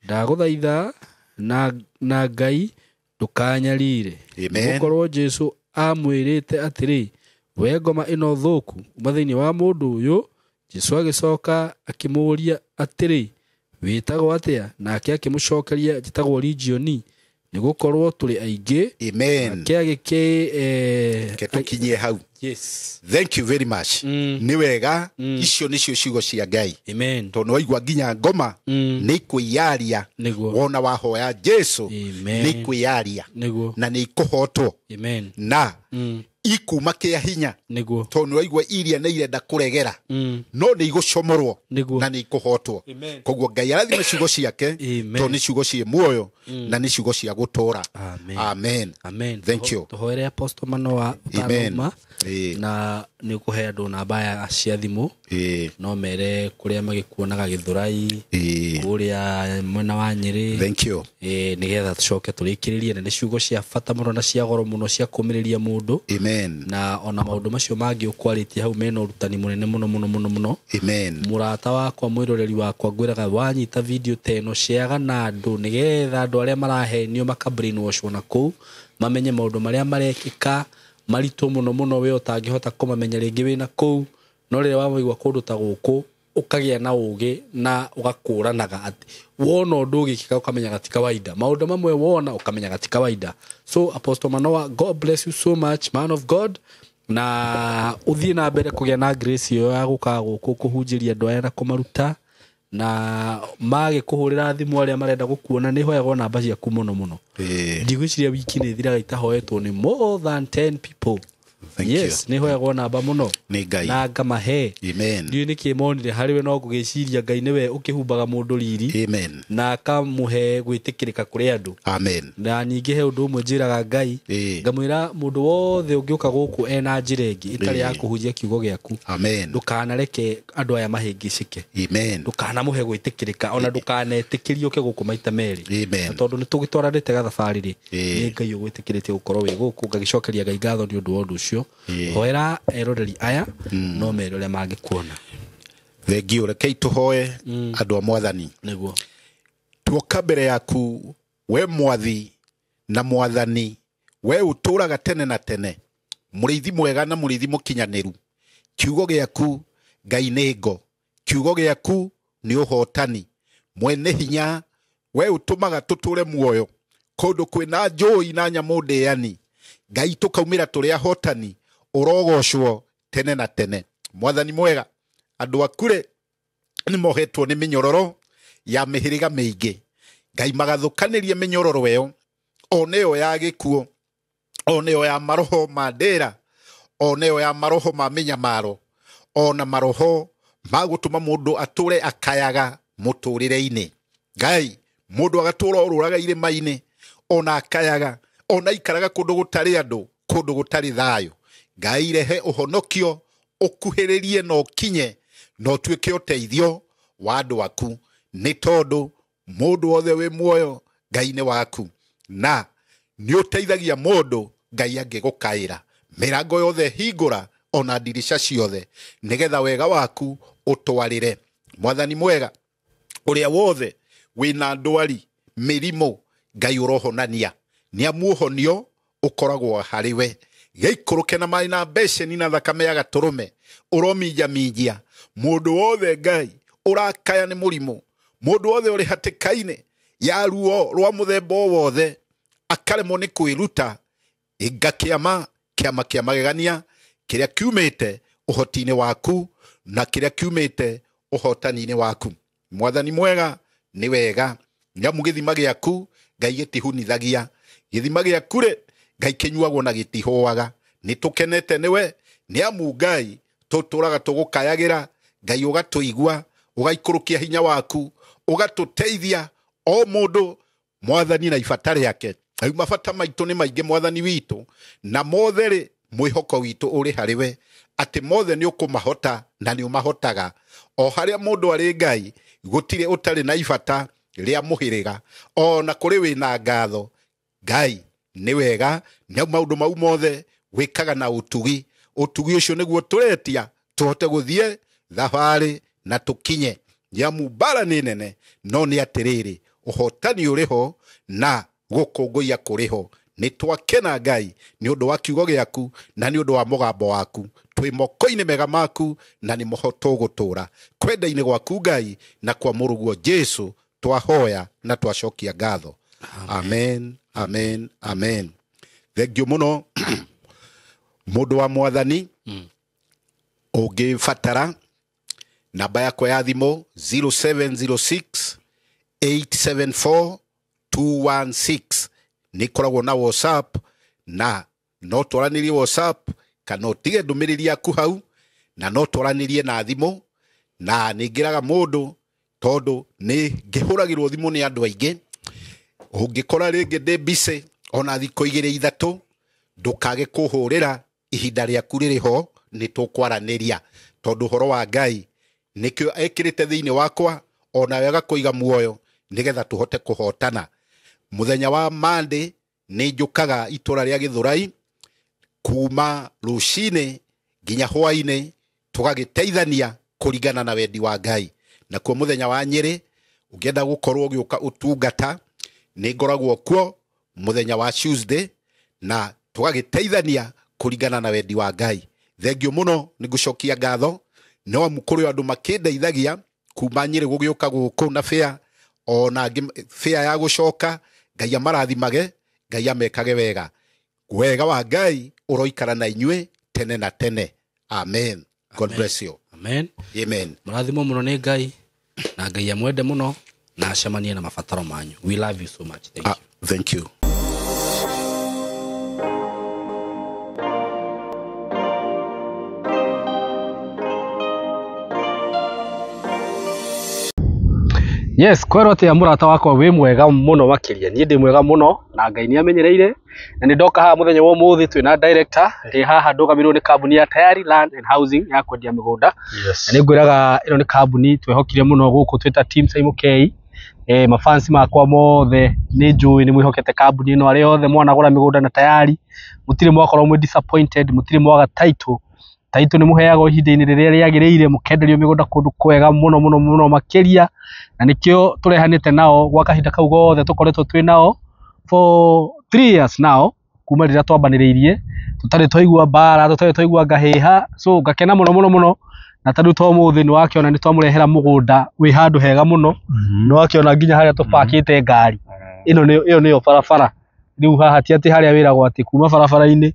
ndaguthaitha na Ngai ndukanyarire gukorwo Jesu amwirite atiri we ngoma ino thuku mathaini wa mundu uyu. Jesu agicoka akimuria atiri witagwo atia nake akimucokeria njitagwo Legioni nigukorwo turi aingi. Amen. Ke tukinyie hau. Yes. Thank you very much. Ni wega icio nicio ciugo cia Ngai. Amen. Tono waigua nginya ngoma ni kwiyaria wona wahoya Jesu ni kwiyaria na ni kuhotwo. Amen. Na ikuma kia hinya tono waigua iria na irenda kuregera no ni igucomorwo na ni kuhotwo koguo Ngai arathime ciugo ciake to ni ciugo cie muoyo na ni ciugo cia gutura. Amen. Amen. Thank you. Tuhoere Apostle Manoa utanoma na ni kuhe andu namba ya cia thimu no mere kuria magikuonaga Githurai kuria mwena wa Nyeri. Thank you. Nigetha tucoke turikiririe na ni ciugo cia bata muno na cia goro muno cia kumiriria mundu. Amen. Na ona maundu macio mangi ukwaritie hau mena urutani munene muno. Amen. Murata wakwa mwiroreri wakwa ngwiraga wanyita video teno ciaga na andu nigetha andu aria marahenio maka brainwash na ku mamenye maundu maria marekika maritu muno we utangihota kumamenya ringi wina ku no rire waigwa kundu ta guku ukagia na ugi na ugakuranaga ati wona undu ugikika ukamenya gati kawaida maundu mamwe wona ukamenya gati kawaida. So Apostle Manoa, God bless you so much, man of God, na uthie na mbere kugia na grace yo ya guka guku kuhunjiria andu aya na kumaruta na mage kuhurira thimu aria marenda gukuona ni hoyaga namba ciaku muno. Ndigwiciria wiki ni thiraga itahoetwo ni more than 10 people. Yes, ni hoyaga namba muno na ngamahe. Amen. Ndio nikimonire hariwe no kugiciria Ngai niwe ukihumbaga mundu riri. Amen. Na akamuhe gwitikirika kuri andu. Amen. Na nyingi he undu umwe njiraga Ngai ngamwira mundu wothe ungiuka guku ena njira ingi itari ya kuhujia kiugo giaku. Amen. Ndukanareke andu aya mahingicike. Amen. Ndukanamuhe gwitikirika ona ndukanetikirio ke guku maita meri. Amen. Tondu nitugitwaranite gathabari ri ni Ngai ugwitikirite gukorwo wi guku ngagicokeria Ngai ngatho ni undu wondu ucio. Hoera eroreri aya no merore mangikuona. Thengio rekei tuhoe andu a Mwathani niguo tuoka mbere yaku we Mwathi na Mwathani we uturaga tene na tene murithi mwega na murithi mukinyaniru kiugo giaku Ngai ni ngo kiugo giaku ni uhotani mwene hinya we utumaga tuture muoyo kundu kwina njui na nyamu ndeani Ngai tukaumira turi ahotani urogocwo tene na tene. Mwathani mwega andu akure ni mohetwo ni minyororo ya mihiriga miingi Ngai magathukanirie minyororo eyo oneo ya gikuo oneo ya maroho mandera oneo ya maroho ma minyamaro ona maroho magutuma mundu ature akayaga muturire-ini Ngai mundu agatura ururaga irima-ini ona akayaga ona ikaraga kundu gutari andu kundu gutari thayo. Ngai rehe uhonokio ukuhiririe no kinye no tuike uteithio wa andu aku ni tondu mundu othe wi muoyo Ngai ni waku na ni uteithagia mundu Ngai angigukaira. Mirango yothe hingura ona ndirisha ciothe nigetha wega waku utwarire. Mwathani mwega uria wothe wina ndwari mirimo Ngai urohonania ni amuhonio ukoragwo hariwe. Geikuruke na mai na beceni na thakame ya gaturume uromija mijia mundu wothe Ngai urakaya ni murimo mundu wothe uri hatikaine ya ruo rwa muthemba wothe akaremwo ni kwiruta igakiama kia magegania kiria kiumite uhotine waku na kiria kiumite uhotani-ini waku. Mwathani mwega ni wega nyamu githima giaku Ngai gitihunithagia githima giaku ri Ngai kinyuagwo na gitihoaga. Nitukenete niwe ni amu Ngai tuturaga tugukayagira Ngai ugatuigua ugaikurukia hinya waku ugatuteithia o mundu Mwathani na ifatari yake. Ayu mafata maitu ni maige Mwathani witu na mothe ri mwihoko witu uri hariwe ati mothe ni ukumahota na ni umahotaga. O haria mundu ari Ngai gutire utari na ifata ria muhiriga ona kuri wina ngatho Ngai ni wega ni maundu mau mothe wikaga na utugi ucio niguo turetia tuhote guthie thabari na tukinye. Nyamu bara ni nene no ni atiriri uhotani uriho na gukunguia kuriho. Ni twakena Ngai ni undu wa kiugo giaku na ni undu wa mugambo waku twi moko-ini mega maku na ni mohoto gutura kwenda-ini gwaku Ngai na kwa muruguo Jesu twahoya na twacokia ngatho. Amen, amen, amen. Thengio muno mundu wa Mwathani. Ungifatara namba yako ya thimu 0706 874 216 nikoragwo na WhatsApp na no twaranirie WhatsApp kana utige ndumiriri yaku hau na no twaranirie na thimu na ningiraga mundu tondu ni ngihuragirwo thimu ni andu aingi. Ungikora ringi ndi bise ona thiko 2-3 ndukage kuhurira ihinda riaku ririho ni tukwaraniria tondu horo wa Ngai nikio ekirite thiini wakwa ona wega kuiga muoyo nigetha tuhote kuhotana. Muthenya wa Monday ni njukaga itura ria Githurai kuma rucini nginya hwaini tugagiteithania kuringana na wendi wa Ngai. Na kwa muthenya wa Nyeri ungienda gukorwo giuka utungata ni ngoragwo kuo muthenya wa Tuesday na tugagiteithania kuringana na wendi wa Ngai. Thengio muno ni gucokia ngatho no mukuru andu makindeithagia kuma Nyeri gugiuka guku na fare ona fare ya gucoka. Ngai amarathimage Ngai amekage wega. Wega wa Ngai uroikara na inywe tene na tene. Amen. God bless you. Amen. Amen. Murathimo muno ni Ngai na Ngai amwende muno na acemanie na mabataro manyu. We love you so much. Thank you. Thank you. Yes, kwero ya murata wakwa wi mwega muno makiria. Ni ndi mwega muno na Ngai ni amenyereire na ni ndoka haha muthenya wa umuthi twina director ndi haha ndugamirwo ni kambuni ya Tayari Land and Housing ya kwendia migunda. Yes. Na ni ngwiraga ino ni kambuni twehokire muno guku twita team Simukei. Mafansi makwa mothe ni njui ni mwihokete kambuni ino ari othe mwanagura migunda na Tayari mutire mwakorwo mwe disappointed mutire mwaga title ni muheago ihinda-ini riria riagiriire mukenderio migunda kundu kwega muno makiria na nikio turehanite nao gwa kahinda kau gothe tukoretwo twi nao for 3 years now kuma rira twambaniriirie tutari twaigua bara tutari twaigua ngahiha so ngakena muno na tandu to muthi ni wakiona ni twamurehera mugunda wi handu hega muno no wakiona nginya haria tupakite ngari iyo niyo barabara riu haha ti ati haria wiragwo ati kuma barabara-ini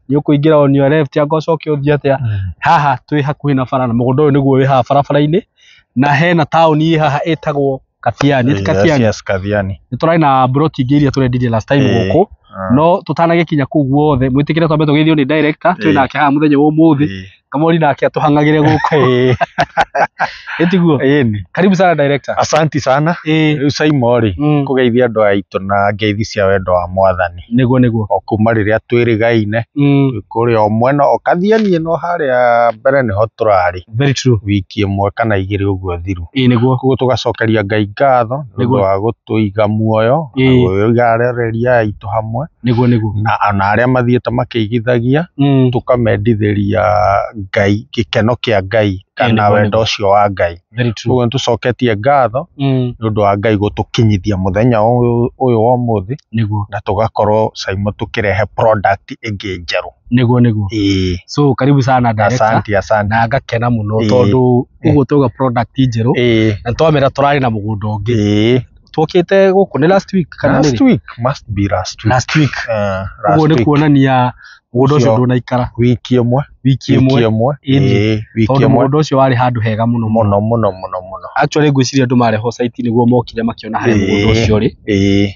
ni ukuingira on your left ya gocoke uthie atia haha twi hakuhi na bara na mugunda uyu niguo wi haha barabara-ini na hena tauni haha etagwo Kathiani. Yes, Kathiani. Ni turai na broti ingiria turendirie last time guku no tutanagikinya kuu guothe mwitikire twambe tugithio ni director twina ke haha muthenya wa umuthi Kamori nake atuhangagire guko etiguo karibu sana director. Asanti sana riu Saimori kugeithia andu aitu na ngeithi cia wendo wa Mwathani niguo okuma riria twirigaine kuri o mwena okathiani no haria mbere niho turari very true wiki imwe kana igiri uguo thiru niguo kugo tugacokeria Ngai ngatho niguo wa gutuiga muoyo guigareria aitu hamwe niguo na aria mathiete makiigithagia tukamendithiria Ngai gikeno kia Ngai kana wendo ucio wa Ngai kugo tucoketie ngatho nundu wa Ngai gutukinyithia muthenya uyu wa muthi niguo na tugakorwo Saimo tukirehe product ingi njeru niguo so karibu sana director. Asante na ngakena muno tondu uguo tuga product njeru na twamera turari na mugunda ungi twokite guku ni last week kana last week must be last week uguo ni kuonania mugunda ucio ndunaikara wiki imwe mugunda ucio wari handu hega muno actually ngwiciria andu mareho site niguo mokire makiona hari mugunda ucio ri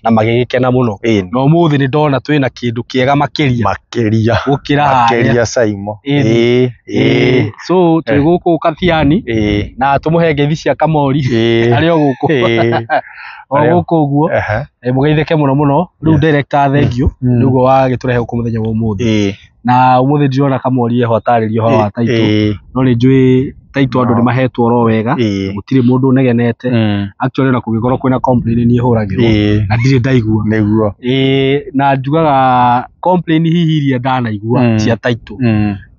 na magigikena muno no muthi ni ndona twina kindu kiega makiria gukira Saimo so twi guku Kathiani na tumuhe ngeithi cia Kamori ari o guku o guku uguo mugeithike muno riu director thengio niguo wagiturehe guku muthenya wa umuthi na umuthi ndirona Kamori eho ataririo horo wa Taito no ni njui Taito andu ni mahetwo ro wega gutire mundu negenete actually na kugikorwo kwina complain ni huragirwo na ndire ndaigua niguo na njugaga complain hihi iria ndanaigua cia Taito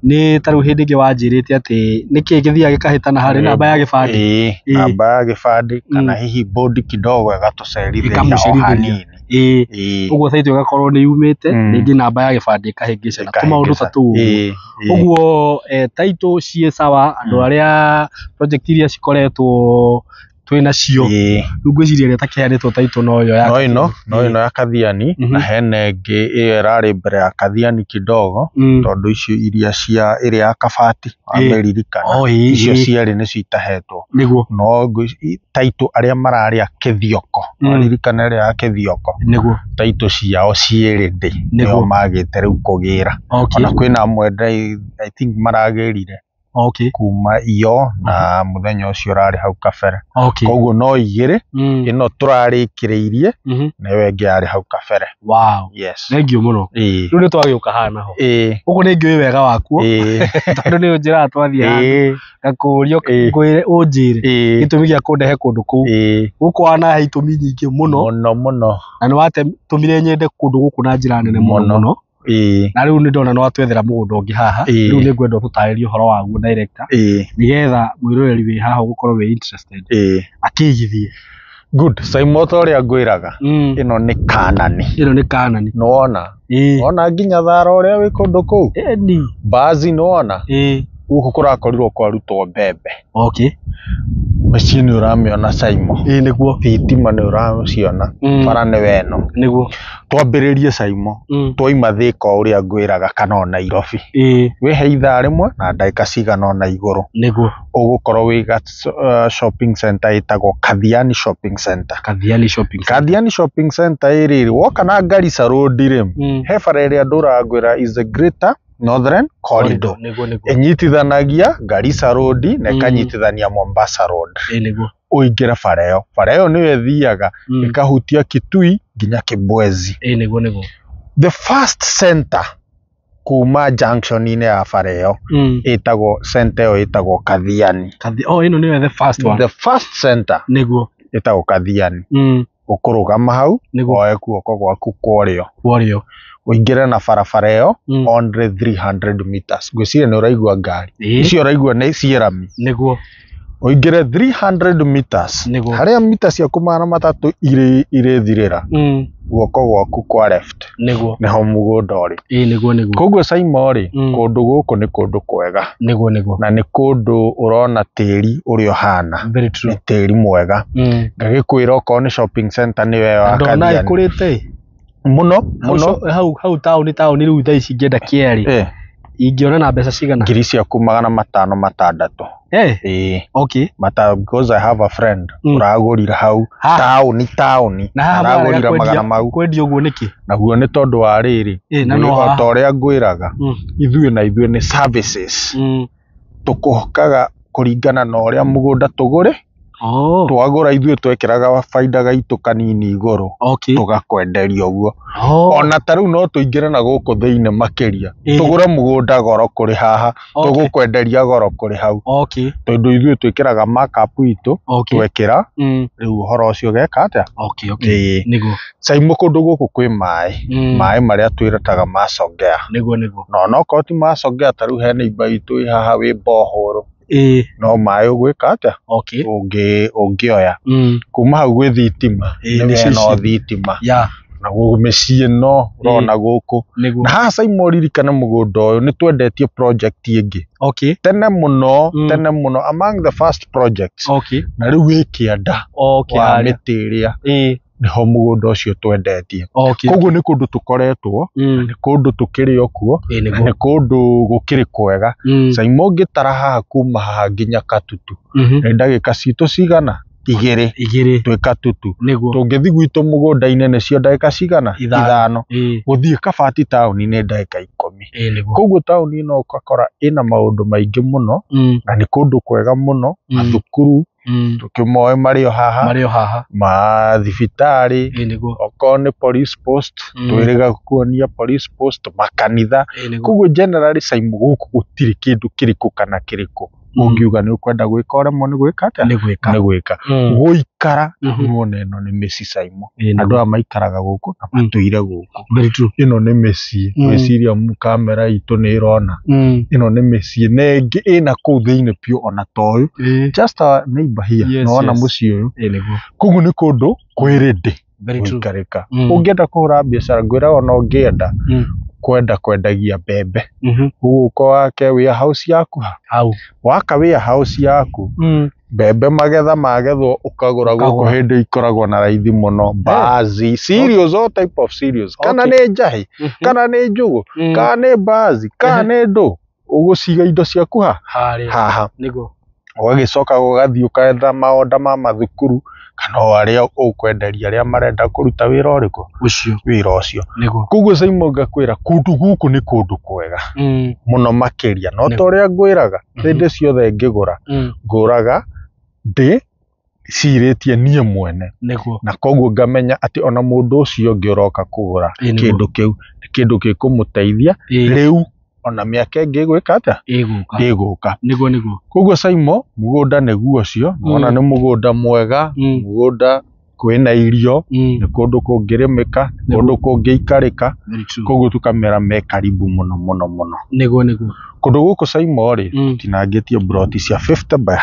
ni taru hindi ngi wanjirite ati niki githia gikahitana hari namba ya gibandi namba ya gibandi kana hihi board kidogo igatucerithia hanini uguo Taito gakorwo ni yumite ningi namba ya gibandi kahingicana kuma undu tatu uguo Taito cie sawa andu aria project iria cikoretwo twina cio ngwiciria ria takihanitwo Taito no yo ya Kathiani na hene ngi iyo irari mbere ya Kathiani kidogo tondu icio iria cia iria ya Kabati ameririkana icio ciari ni citahetwo no Taito aria marari a Kithioko ameririkana iria ya Kithioko Taito ciao ciiri ndi nio magite riu kugira ona kwina mwenda I think maragerire kuma iyo na muthenya ucio rari hau kabere koguo no igire ino turarikireirie na yo engi ari hau kabere yes thengio muno riu ni twagiuka hana ho uguo ni ngioi wega wakuo tondu ni unjira twathia gakurio ngwire unjire gitumi gia kundehe kundu kuu guku wana he itumi nyingi muno na ni watumire nyende kundu guku na njira nene muno na riu ni ndona no atwethera mugunda ungi haha riu ni ngwenda tutaririe horo waguo director nigetha mwiroreri wi haha gukorwo wi interested akigithie good Saimo toria ngwiraga ino ni kanani no ona nginya thara uria wi kundu kuu bazi no ona guku kurakorirwo kwarutwo mbembe machine ni uramiona Saimo niguo thitima ni uraciona bara ni weno niguo twambiririe Saimo twaima Thika uria ngwiraga kana ona Nairobi wihe ithaa rimwe na ndagika cigana ona iguru niguo ugukorwo wiga shopping center itagwo Kathiani shopping center Kathiani shopping center iri woka na Garissa road ri he bara iria ndurangwira is the greater Northern Corridor enyitithanagia Garissa road na kanyitithania Mombasa road uingira bara iyo niwe thiaga ikahutia Kitui nginya Kibwezi the first center kuma junction ine ya bara iyo itagwo center iyo itagwo Kathiani ino niwe the first center niguo itagwo Kathiani ukurugama hau oe kuoko gwaku kwario uingire na barabara iyo only 300 meters gwiciria ni uraigua ngari icio uraigua ni cierami niguo uingire 300 meters haria mita cia kumana matatu ire thirira guoko gwaku kwa left niho mugunda uri niguo koguo Saimo ri kundu guku ni kundu kwega na ni kundu urona tiri uri ohana ni tiri mwega ngagikwira uko ni shopping center ni we wa Kathiani ndona ikurite muno hau town riu tha ici ngenda kieri ingiona na mbeca cigana ngiri ciaku 500 okay because I have a friend uragurira hau town na aragurira magana mau kwendia uguo niki naguo ni tondu wa riri na no toria ngwiraga ithuĩ ni services tukuhokaga kuringana na uria mugunda tugure twagura ithuĩ twekĩraga baida gaitũ kanini igũrũ tugakwenderia ũguo ona tarĩu no tũingĩre na gũkũ thĩinĩ makĩria tũgũre mũgũnda goro kũrĩ haha tũgũkwenderia goro kũrĩ hau tondũ ithuĩ twĩkĩraga markup itũ twekĩra rĩu ũhoro ũcio geka atĩa Caimo kũndũ gũkũ kwĩ maĩ marĩa twĩrataga ma Songea no onokorwo ti ma Songea tarĩu he neighbor itũ wĩ haha wĩ borehole no maĩ ũgwĩka atĩa ũngĩoya kuma hau gwĩ thitima no thitima na mĩciĩ no ũrona gũkũ na haha Caimo ũririkane mũgũnda ũyũ nĩ twendetie project ĩngĩ tene mũno among the first projects na rĩu wĩ kĩanda wa mĩtĩ ĩrĩa niho mũgũnda ũcio twendetie koguo nĩ kũndũ tũkoretwo nĩ kũndũ tũkĩrĩ okuo na nĩ kũndũ gũkĩrĩ kwega Caimo ũngĩtara haha kuma haha nginya Katutu nĩ ndagĩka citũ cigana 2 twĩ Katutu tũngĩthi gwitũ mũgũnda-inĩ nĩcio ndagĩka cigana 5 gũthiĩ Kabati taũni nĩ ndagĩka 10 koguo taũni ĩno ũgakora ĩna maũndũ maingĩ mũno na nĩ kũndũ kwega mũno mathukuru tukimoe marĩo haha mathibitarĩ okorwo nĩ police post twĩrĩga kuonia police post makanitha koguo generally Caimo gũkũ gũtirĩ kĩndũ kĩrĩkũ kana kĩrĩkũ ũngiuga nĩ ũkwenda gwĩka ũremwo nĩ gwĩka atĩa nĩ gwĩka gũikara muone ĩno nĩ mĩciĩ Caimo andũ aya maikaraga gũkũ na matũire gũkũ ĩno nĩ mĩciĩ gwĩciria kamera itũ nĩ ĩrona ĩno nĩ mĩciĩ na ĩngĩ ĩna kũu thĩinĩ biũ ona toyũ just a neighbor here nona mũciĩ ũyũ koguo nĩ kũndũ kwĩrĩndĩ gũikarĩka ũngĩenda kũhũra biacara ngwĩra ona ũngĩenda kwendagia mbembe ũgũka wake warehouse yaku waka warehouse yaku mbembe magetha magethwo ũkagũra gũkũ hĩndĩ ikoragwo na raithi mũno mbaazi cereals all type of cereals kana nĩ njahĩ kana nĩ njũgũ kana nĩ mbaazi kana nĩ ndũ ũgũciga indo ciaku haha ũgagĩcoka gũgathiĩ ũkaetha maonda ma mathukuru kana arĩa ũkwenderia arĩa marenda kũruta wĩra ũrĩkũ wĩra ũcio koguo Caimo ngakwĩra kũndũ gũkũ nĩ kũndũ kwega mũno makĩria no ta ũrĩa ngwĩraga hĩndĩ ciothe ngĩgũra ngũraga ndĩ cirĩtie niĩ mwene na koguo ngamenya atĩ ona mũndũ ũcio ũngĩ ũroka kũgũra kĩndũ kĩu nĩ kĩndũ gĩkũmũteithia rĩu ona mĩaka ĩngĩ gwĩka atĩa ĩgũka koguo Caimo mũgũnda nĩguo ũcio ona nĩ mũgũnda mwega mũgũnda kwĩna irio nĩ kũndũ kũngĩrĩmĩka kũndũ kũngĩikarĩka koguo tukamera me karibu mũno kũndũ gũkũ Caimo rĩ tinangĩtie broti cia 50 by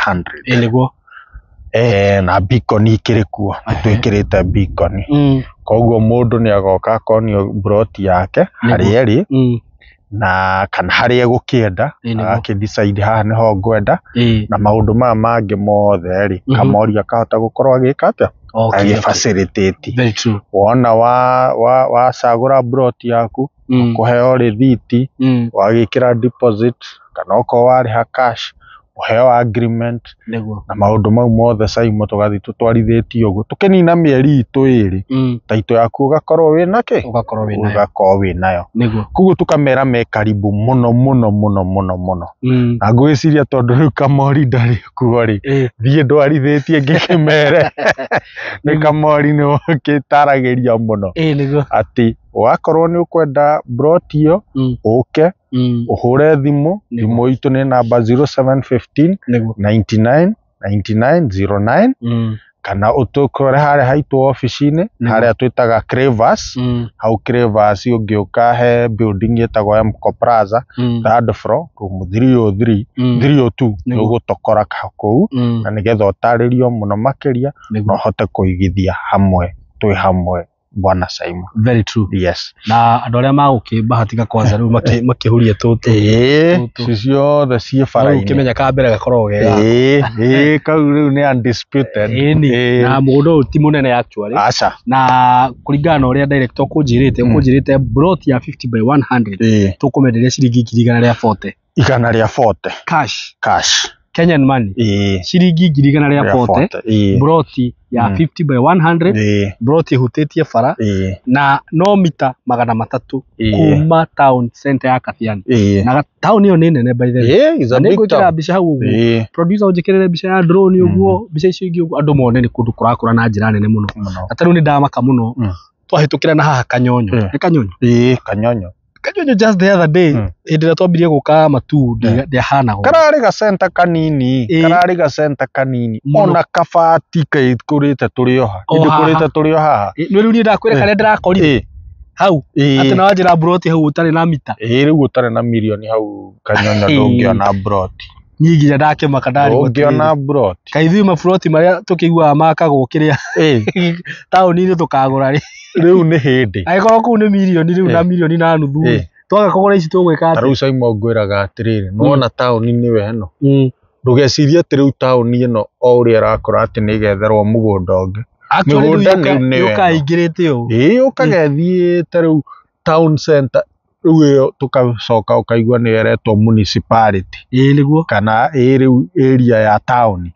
100 na beacon ikĩrĩ kuo twĩkĩrĩte beacon koguo mũndũ nĩ agoka akonio broti yake harĩa ĩrĩ na kana harĩa gũkĩenda agakĩdecide haha nĩho ngwenda na maũndũ maya mangĩ mothe rĩ kamoria kahota gũkorwo agĩka atĩa agĩfacilitate wona wacagũra broti yaku kũheo rĩthiti wagĩkĩra deposit kana okorwo warĩha cash ũheo agreement na maũndũ mau mothe Caimo tũgathiĩ tũtwarithĩtie ũguo tũkĩnina mĩeri itũ 2 taitũ yaku ũgakorwo wĩnakĩ ũgakorwo wĩnayo koguo tũkamera me karibu mũno na ngwĩciria tondũ rĩu Kamori ndarĩ kuo rĩ thiĩ ndwarithĩtie ngĩkĩmere nĩ Kamori nĩ ũkĩtaragĩria mũno atĩ wakorwo nĩ ũkwenda broti ĩyo ũke ũhũre thimũ itũ nĩ namba 0715 99 9909 kana ũtũkore harĩa haitũ ofici-inĩ harĩa twĩtaga Crevas hau Crevas ũngĩũka he building ĩtagwo Mco Plaza 3rd floor room 302 nĩ ũgũtokora kũu na nĩgetha ũtarĩrio mũno makĩria na ũhote kũigithia hamwe twĩ hamwe Bwana Caimo. Very true. Yes. Na andũ arĩa magũkĩbahatika kwanza rĩu makĩhuria tũtũ ciothe ciĩ bara-inĩ ũkĩmenya ka mbere gakoragwo gega kau rĩu nĩ undisputed na mũgũnda ũyũ ti mũnene actually na kũringana na ũrĩa director ũkũnjĩrĩte broti ya 50 by 100 tũkũmenderia ciringi 140 140 cash Kenyan money ciringi 140 broti ya 50 by 100 broti hutitie bara na no mita 300 kuma town center ya Kathiani na town iyo ni nene by the way is a big town bica hau producer ujikirire bica ya drone uguo bica icio ingi uguo andu mone ni kundu kurakura na njira nene muno ataru ni ndamaka muno twahitukira na haha Kanyonyo ni Kanyonyo Kanyonyo just the other day indira twambirie guka matu ndihana karari ga center kanini ona kabati kurite turioha kurite turioha ni riu ndakwire kare ndirakorire hau ati na wajira broti hau utari na mita riu utari na milioni hau Kanyonyo ndungiona broti nyingi ndake makadari ungiona broti kaithui mabroti maria tukigua makagwo kiria tauni ni tukagura riu ni hindi aikorwo ku ni milioni riu na milioni na nuthu twaga kugura ici tugwika ati riu Saimo ngwiraga atiriri nona tauni ni weno ndugecirie ati riu tauni ino o uria rakora ati ni getherwo mugunda ungi mugunda ni ukaingirite u ukagethie riu town center riu iyo tukacoka ukaigua ni eretwo municipality niguo kana riu area ya town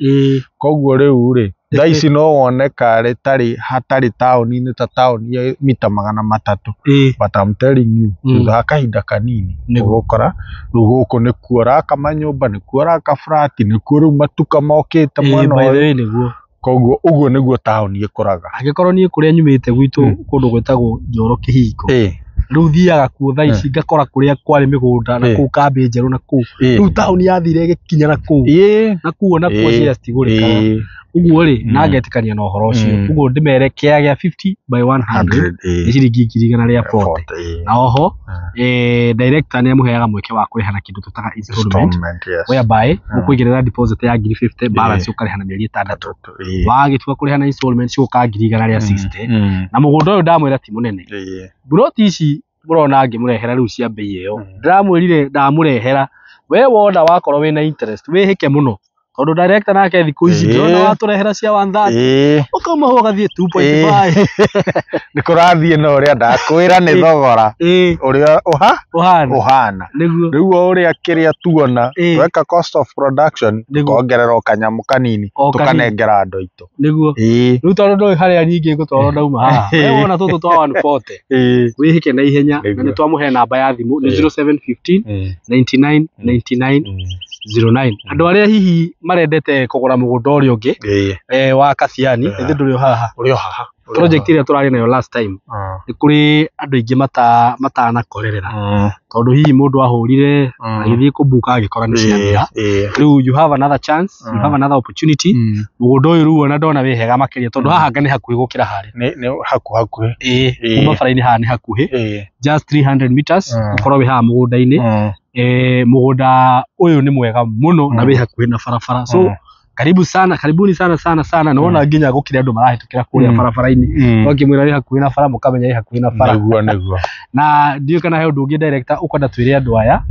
koguo riu ri thaici no woneka ritari hatari tauni-ini ta tauni ya mita 300 but I'm telling you thutha kahinda kanini ugukora riu guku ni kuo raka manyumba ni kuo raka flat ni kuo riu matuka mokite mwena uyu koguo uguo niguo tauni ikuraga agikorwo nie kuria nyumite gwitu kundu gwetagwo Njoro Kihiko riu thiaga kuo thaici ngakora kuria kwari migunda na ku kambi njeru na ku riu tauni yathire igikinya na ku na kuo cia citigurika uguo ri na ngetikania na uhoro ucio uguo ndimere kia gia 50 by 100 ciringi 140 na oho director ni amuheaga mweke wa kurihana kindu tutaga installment whereby ukuigirira deposit ya 50 balance ukarihana mieri 6 wagitua kurihana installment ciuka 160 na mugunda uyu ndamwira ti munene broti ici murona ngimurehera riu cia bei iyo ndiramwirire ndamurehera we wona wakorwo wina interest wihike muno tondu director nake thiku ici ndona waturehera cia 130 ukama ho gathie 2.5 nikurathie no uria ndakwira ni thogora uria uhana riu uria kiria tuona tweka cost of production kongerera kanyamu kanini tukanengera andu aitu niguo riu tondu ndoi haria nyingi gutwaro ndauma haha we wona tutu twa 140 wihike na ihenya na ni twamuhe namba ya thimu ni 0715 99 99 09 andu aria hihi marendete kugura mugunda uria ungi wa Kathiani ithu nduri haha project iria turari nayo last time ni kuri andu ingi matana korerera tondu hihi mundu ahurire agithie kubuka agikora ni ciamira riu you have another chance you have another opportunity mugunda uyu riu ona ndona wi hega makiria tondu haha ngani hakuhi gukira hari ni hakuhi kuma bara-ini haha ni hakuhi just 300 meters ukorwo wi haha mugunda-ini mugunda uyu ni mwega muno na wi hakuhi na barabara so karibuni sana naona nginya gukire andu marahitukira kuria barabara-ini wakimwira ri hakuhi na bara mukamenya ri hakuhi na bara niguo na ndio kana he undu ungi director ukwenda twire andu aya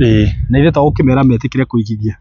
na ithe to ukimera metikire kuigithia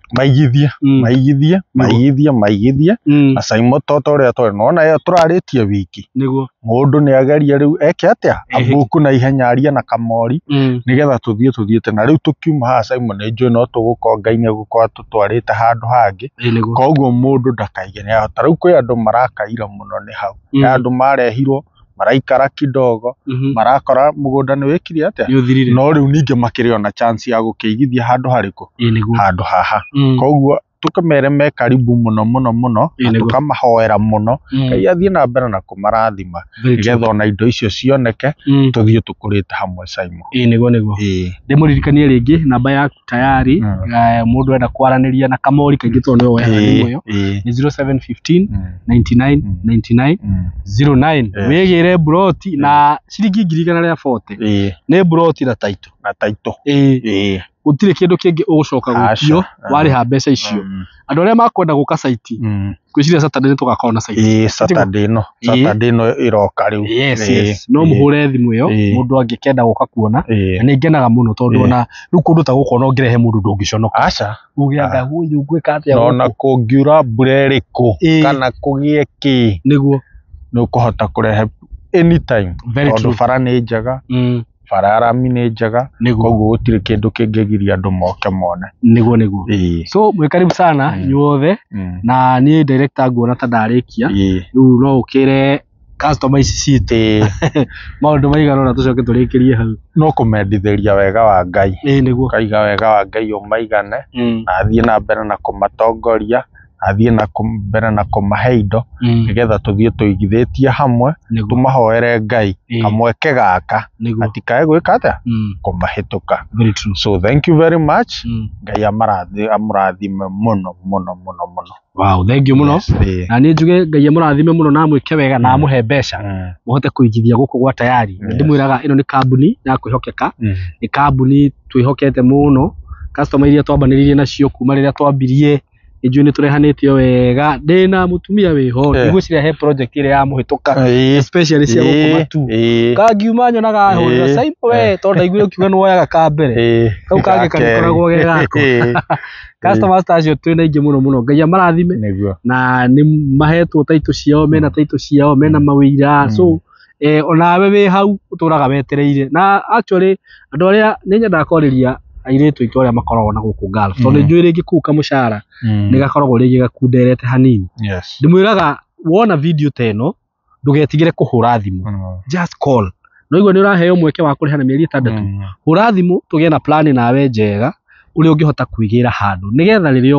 maigithia na Saimo toto ria tore nona yo turaritie wiki niguo mundu ni ageria riu eke atia abuku na ihenya aria na kamori nigetha tuthie tena riu tukiuma ha Saimo ni njui no tugukongaine gukwa tutwarite handu hangi koguo mundu ndakaige ni ahota riu kwi andu marakaira muno ni hau andu marehirwo maraikara kidogo marakora mugunda ni wikiri atia no riu ninge makiriona chance ya gukiigithia handu hariku handu haha koguo tukamere me karibu muno tukamahoera muno kai athie na mbere na kumarathima nigetha ona indo icio cioneke tuthie tukurite hamwe Saimo niguo ndimuririkanie ringi namba yaku tayari mundu enda kwaraniria na kamori kaingi to niwe weha ni 0715 99 99 09 wigire broti na ciringi 140 ni broti na taito utire kindu kingi ugucoka gukio wari ha mbeca icio andu aria makwenda guka site kwiciria Saturday tugakona na site Saturday no iroka riu no muhure thimu iyo mundu angikenda guka kuona na ni ngenaga muno tondu ona riu kundu ta guko no ngirehe mundu ndungiconoka ugianga huyu gwika atia no kungiura bureriku kana kugie ki niguo no kuhota kurehe anytime tondu bara ni njega bararami nĩ njega koguo gũtirĩ kĩndũ kĩngĩgiria andũ moke mone niguo so mwĩ karibu sana nyuothe na niĩ director nguona ta ndarĩkia rĩu no ũkĩre customer ici citĩ maũndũ maigana ũna tũcoke tũrĩkĩrie hau no kũmendithĩria wega wa Ngai niguo kaiga wega wa Ngai ũmaigane na athiĩ na mbere na kũmatongoria athiĩ na mbere na kũmahe indo nĩgetha tũthiĩ tũigithĩtie hamwe tũmahoere Ngai kamweke gaka atikae gwĩka atĩa kũmahĩtũka. So thank you very much. Ngai amũrathime mũno. Wow, thank you mũno. Na niĩ njuge Ngai amũrathime mũno na amwĩke wega na amũhe mbeca mũhote kũigithia gũkũ gwa Tayari. Ndĩmwĩraga ĩno nĩ kambuni ya kwĩhokeka, nĩ kambuni twĩhokete mũno. Customer iria twambanĩrĩirie nacio kuma rĩrĩa twambirie ijue nĩ tũrehanĩtio wega ndĩna mũtumia wĩho nĩguo cirehe project ĩrĩa ya mũhĩtũka especially cia gũkũ matu kangiuma nyonaga hũrĩra Saipo we tondũ ndaiguire ũkiuga nĩwoyaga ka mbere kau kangĩ kanikoragwo ge gako customers tacio twĩna aingĩ mũno Ngai amarathime na nĩ mahetwo taitũ ciao mena taitũ ciao mena mawĩira so onawe wĩ hau ũtũraga wetereire na actually andũ arĩa nĩ nyendaga kwarĩria airĩtu aitũ arĩa makoragwo na gũkũ Gulf tondũ njũĩ rĩngĩ kũu kamũcara nĩ gakoragwo rĩngĩ gakunderete hanini ndĩmwĩraga wona video ta ĩno ndũgetigĩre kũhũra thimũ just call no igua nĩ ũraheo mweke wa kũrĩha na mĩeri 6 hũra thimũ tũgĩe na plan nawe njega ũrĩa ũngĩhota kwĩgĩra handũ nĩgetha rĩrĩa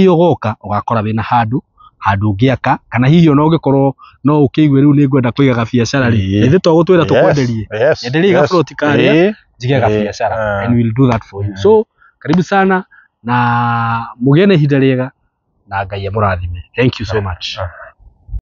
ũgoka ũgakora wĩna handũ ũngĩaka kana hihi ona ũngĩkorwo no ũkĩigue rĩu nĩ ngwenda kũiga gabiacara rĩ ithĩ twagũtwĩra tũkwenderie enderie gaburoti karĩa jige gabiacara and we'll do that for you. So karibu sana na mũgĩe na ihinda rĩega na Ngai amũrathime. Thank you so much.